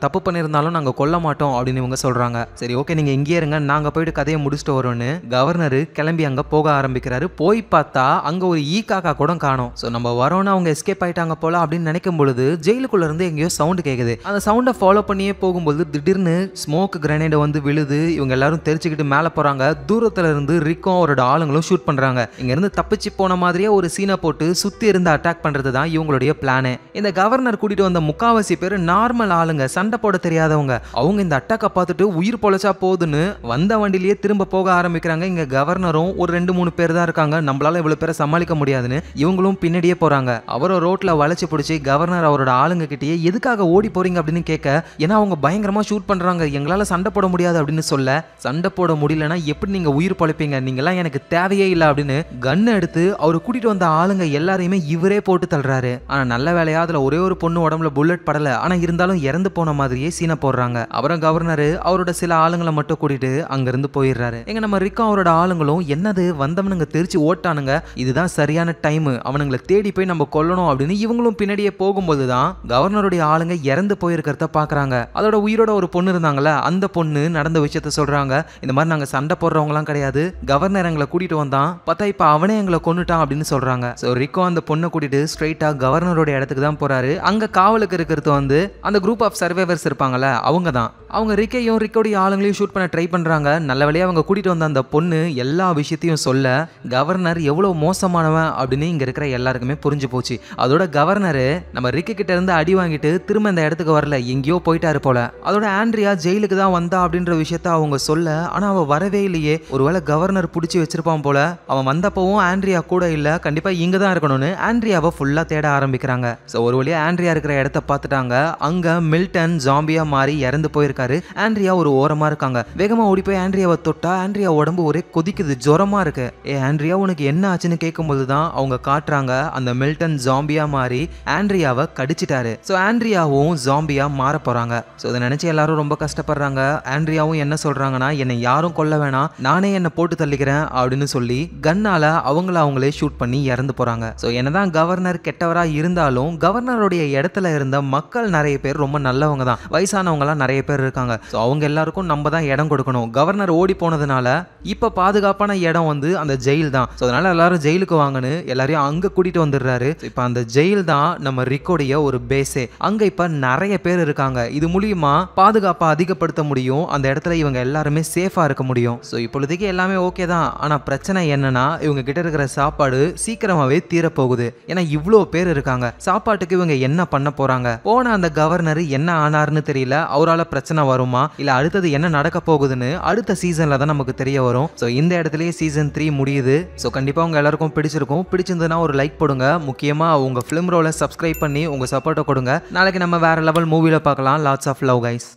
S1: தப்பு பண்ணிருந்தாலும் நாங்க கொல்ல மாட்டோம் அப்படின்னு இவங்க சொல்றாங்க. சரி ஓகே நீங்க இங்கே இருங்க, நாங்க போயிட்டு கதையை முடிச்சுட்டு வரோம்னு கவர்னர் கிளம்பி அங்க போக ஆரம்பிக்கிறாரு. போய் பார்த்தா அங்க ஒரு ஈ காக்கா கூட காணோம். சோ நம்ம வரோம்னு அவங்க எஸ்கேப் ஆயிட்டாங்க போல அப்படின்னு நினைக்கும் பொழுது ஜெயிலுக்குள்ள இருந்து எங்கேயோ சவுண்ட் கேக்குது. அந்த சவுண்டை ஃபாலோ பண்ணியே போகும்போது திடீர்னு ஸ்மோக் கிரனேட் வந்து விழுது. இவங்க எல்லாரும் தெரிச்சுக்கிட்டு மேல போறாங்க. தூரத்துல இருந்து ரிக்கும் அவரோட ஆளுங்களும் ஷூட் பண்றாங்க. இங்க இருந்து தப்பிச்சு போன மாதிரியே ஒரு சீனை போட்டு சுத்தி இருந்து அட்டாக் பண்றது தான் இவங்களுடைய பிளானே. இந்த கவர்னர் கூட்டிட்டு வந்த முக்காவாசி பேர் நார்மல் ஆளுங்க, சண்டை போட தெரியாதவங்க. அவங்க இந்த அட்டாக்கை பார்த்துட்டு உயிர் பொழைச்சா போதுன்னு வந்த வண்டிலேயே திரும்ப போக ஆரம்பிக்கிறாங்க. இங்க கவர்னரும் ஒரு 2-3 பேர் தான் இருக்காங்க. நம்மளால இவ்வளவு பேரை சமாளிக்க முடியாதுன்னு இவங்களும் பின்னாடியே போறாங்க. அவரும் ரோட்ல வளைச்சு பிடிச்சி கவர்னர் அவரோட ஆளுங்க கிட்டயே எதுக்காக ஓடி போறீங்க அப்படின்னு கேட்க, ஏன்னா அவங்க பயங்கரமா ஷூட் பண்றாங்க, எங்களால சண்டை போட முடியாது அப்படின்னு சொல்ல, சண்டை போட முடியலன்னா எப்படி நீங்க உயிர் பழைப்பீங்க, நீங்கெல்லாம் எனக்கு தேவையே இல்லை அப்படின்னு கன்னை எடுத்து அவரு கூட்டிட்டு வந்த ஆளுங்க எல்லாரையுமே இவரே போட்டு தள்ளுறாரு. ஆனா நல்ல வேலையா அதுல ஒரே ஒரு பொண்ணு உடம்புல புல்லட் படல, ஆனா இருந்தாலும் இறந்து போன மாதிரியே சீனை போடுறாங்க. அப்புறம் கவர்னர் அவரோட சில ஆளுங்களை மட்டும் கூட்டிட்டு அங்கிருந்து போயிடுறாரு. எங்க நம்ம ரிக்கோ அவரோட ஆளுங்களும் என்னது வந்தவனுங்க தெரிச்சு ஓட்டானுங்க, இதுதான் சரியான டைம், அவனுங்களை தேடி போய் நம்ம கொல்லணும் அப்படின்னு இவங்களும் பின்னாடியே போகும்போதுதான் கவர்னருடைய ஆளுங்க இறந்து போயிருக்கிறத பாக்குறாங்க. அதோட உயிரோட ஒரு பொண்ணு இருந்தாங்கல்ல, அந்த பொண்ணு நடந்த விஷயத்த சொல்றாங்க. இந்த மாதிரி நாங்க சண்டை போடுறவங்க எல்லாம் கிடையாது, கவர்னர் எங்களை கூட்டிட்டு வந்தான், பார்த்தா இப்ப அவனே எங்களை கொன்னுட்டான் அப்படின்னு சொல்றாங்க. சோ ரிக்கோ அந்த பொண்ணை கூட்டிட்டு ஸ்ட்ரைட்டா கவர்னரோட இடத்துக்கு தான் போறாரு. அங்க காவலுக்கு இருக்கிறது வந்து அந்த குரூப் ஆஃப் சர்வைவர்ஸ் இருப்பாங்கல்ல, அவங்க தான். அவங்க ரிக்கையும் ரிக்கோடைய ஆளுங்களையும் ஷூட் பண்ண ட்ரை பண்றாங்க. நல்ல வேளையா அவங்க கூட்டிட்டு வந்த அந்த பொண்ணு எல்லா விஷயத்தையும் சொல்ல கவர்னர் எவ்வளவு மோசமானவன் அப்படின்னு இங்க இருக்கிற எல்லாருக்குமே புரிஞ்சு போச்சு. அதோட கவர்னர் நம்ம ரிக்கி கிட்ட இருந்து அடி வாங்கிட்டு திரும்ப இந்த இடத்துக்கு வரல, எங்கேயோ போயிட்டாரு போல. அதோட ஆண்ட்ரியா ஜெயிலுக்கு தான் வந்தா அப்படின்ற விஷயத்த அவங்க சொல்ல, ஆனா அவ வரவே இல்லையே, ஒருவேளை கவர்னர் பிடிச்சி வச்சிருப்பான் போல. அவன் வந்தப்பவும் ஆண்ட்ரியா கூட இல்ல, கண்டிப்பா இங்க தான் இருக்கணும்னு ஆண்ட்ரியாவை ஃபுல்லா தேட ஆரம்பிக்கிறாங்க. சோ ஒரு வழியா ஆண்ட்ரியா இருக்கிற இடத்த பார்த்துட்டாங்க. அங்க மில்டன் ஜாம்பியா மாறி இறந்து போயிருக்காரு. ஆண்ட்ரியா ஒரு ஓரமா இருக்காங்க. வேகமா ஓடி போய் ஆண்ட்ரியாவை தொட்டா ஆண்ட்ரியா உடம்பு ஒரே கொதிக்குது, ஜுரமா இருக்கு. ஆண்ட்ரியா உனக்கு என்ன ஆச்சுன்னு கேட்கும்போது தான் அவங்க காட்டுறாங்க அந்த மில்டன் ஜாம்பியா மாறி ஆண்ட்ரியாவை கடிச்சிட்டாரு. சோ ஆண்ட்ரியாவும் ஜாம்பியா மாற போறாங்க. சோ இதை நினைச்சு எல்லாரும் ரொம்ப கஷ்டப்படுறாங்க. ஆண்ட்ரியாவும் என்ன சொல்றாங்கன்னா, என்னை யாரும் கொல்ல வேணாம், நானே என்ன போட்டு தள்ளிக்கிறேன் அப்படின்னு சொல்லி கன்னால அவங்களே ஷூட் பண்ணி இறந்து போறாங்க. சோ என்னதான் கவர்னர் கெட்டவரா இருந்தாலும் கவர்னருடைய இடத்துல இருந்த மக்கள் நிறைய பேர் ரொம்ப நல்லவங்க தான். வயசானவங்க எல்லாம் நிறைய பேர் இருக்காங்க. சோ அவங்க எல்லாருக்கும் நம்ம தான் இடம் கொடுக்கணும். கவர்னர் ஓடி போனதுனால இப்ப பாதுகாப்பான இடம் வந்து அந்த ஜெயில் தான். சோ அதனால எல்லாரும் ஜெயிலுக்கு வாங்கன்னு எல்லாரையும் அங்க கூட்டிட்டு வந்துடுறாரு. இப்ப அந்த ஜெயில் தான் நம்ம ரிக்கோடைய ஒரு பேஸே. அங்க இப்ப நிறைய பேர் இருக்காங்க. இது மூலியமா பாதுகாப்பை அதிகப்படுத்த முடியும். அந்த இடத்துல இவங்க எல்லாருமே சேஃபா இருக்க முடியும். சோ இப்பொழுதைக்கு எல்லாமே ஓகே தான். ஆனா பிரச்சனை என்னன்னா, இவங்க கிட்ட இருக்கிற சாப்பாடு சீக்கிரமாவே தீரப்போகுது. ஏன்னா இவ்வளோ பேர் இருக்காங்க. சாப்பாட்டுக்கு இவங்க என்ன பண்ண போறாங்க? போன அந்த கவர்னர் என்ன ஆனார்னு தெரியல. அவரால் பிரச்சனை வருமா இல்ல அடுத்தது என்ன நடக்க போகுதுன்னு அடுத்த சீசன்ல தான் நமக்கு தெரிய வரும். சோ இந்த இடத்துலயே சீசன் 3 முடியுது. சோ கண்டிப்பா உங்க எல்லாருக்கும் பிடிச்சிருக்கும். பிடிச்சிருந்ததுன்னா ஒரு லைக் போடுங்க. முக்கியமா உங்க ஃபிலிம் ரோலை சப்ஸ்கிரைப் பண்ணி உங்க சப்போர்ட்டை கொடுங்க. நாளைக்கு நம்ம வேற லெவல் மூவில பார்க்கலாம். Lots of love guys.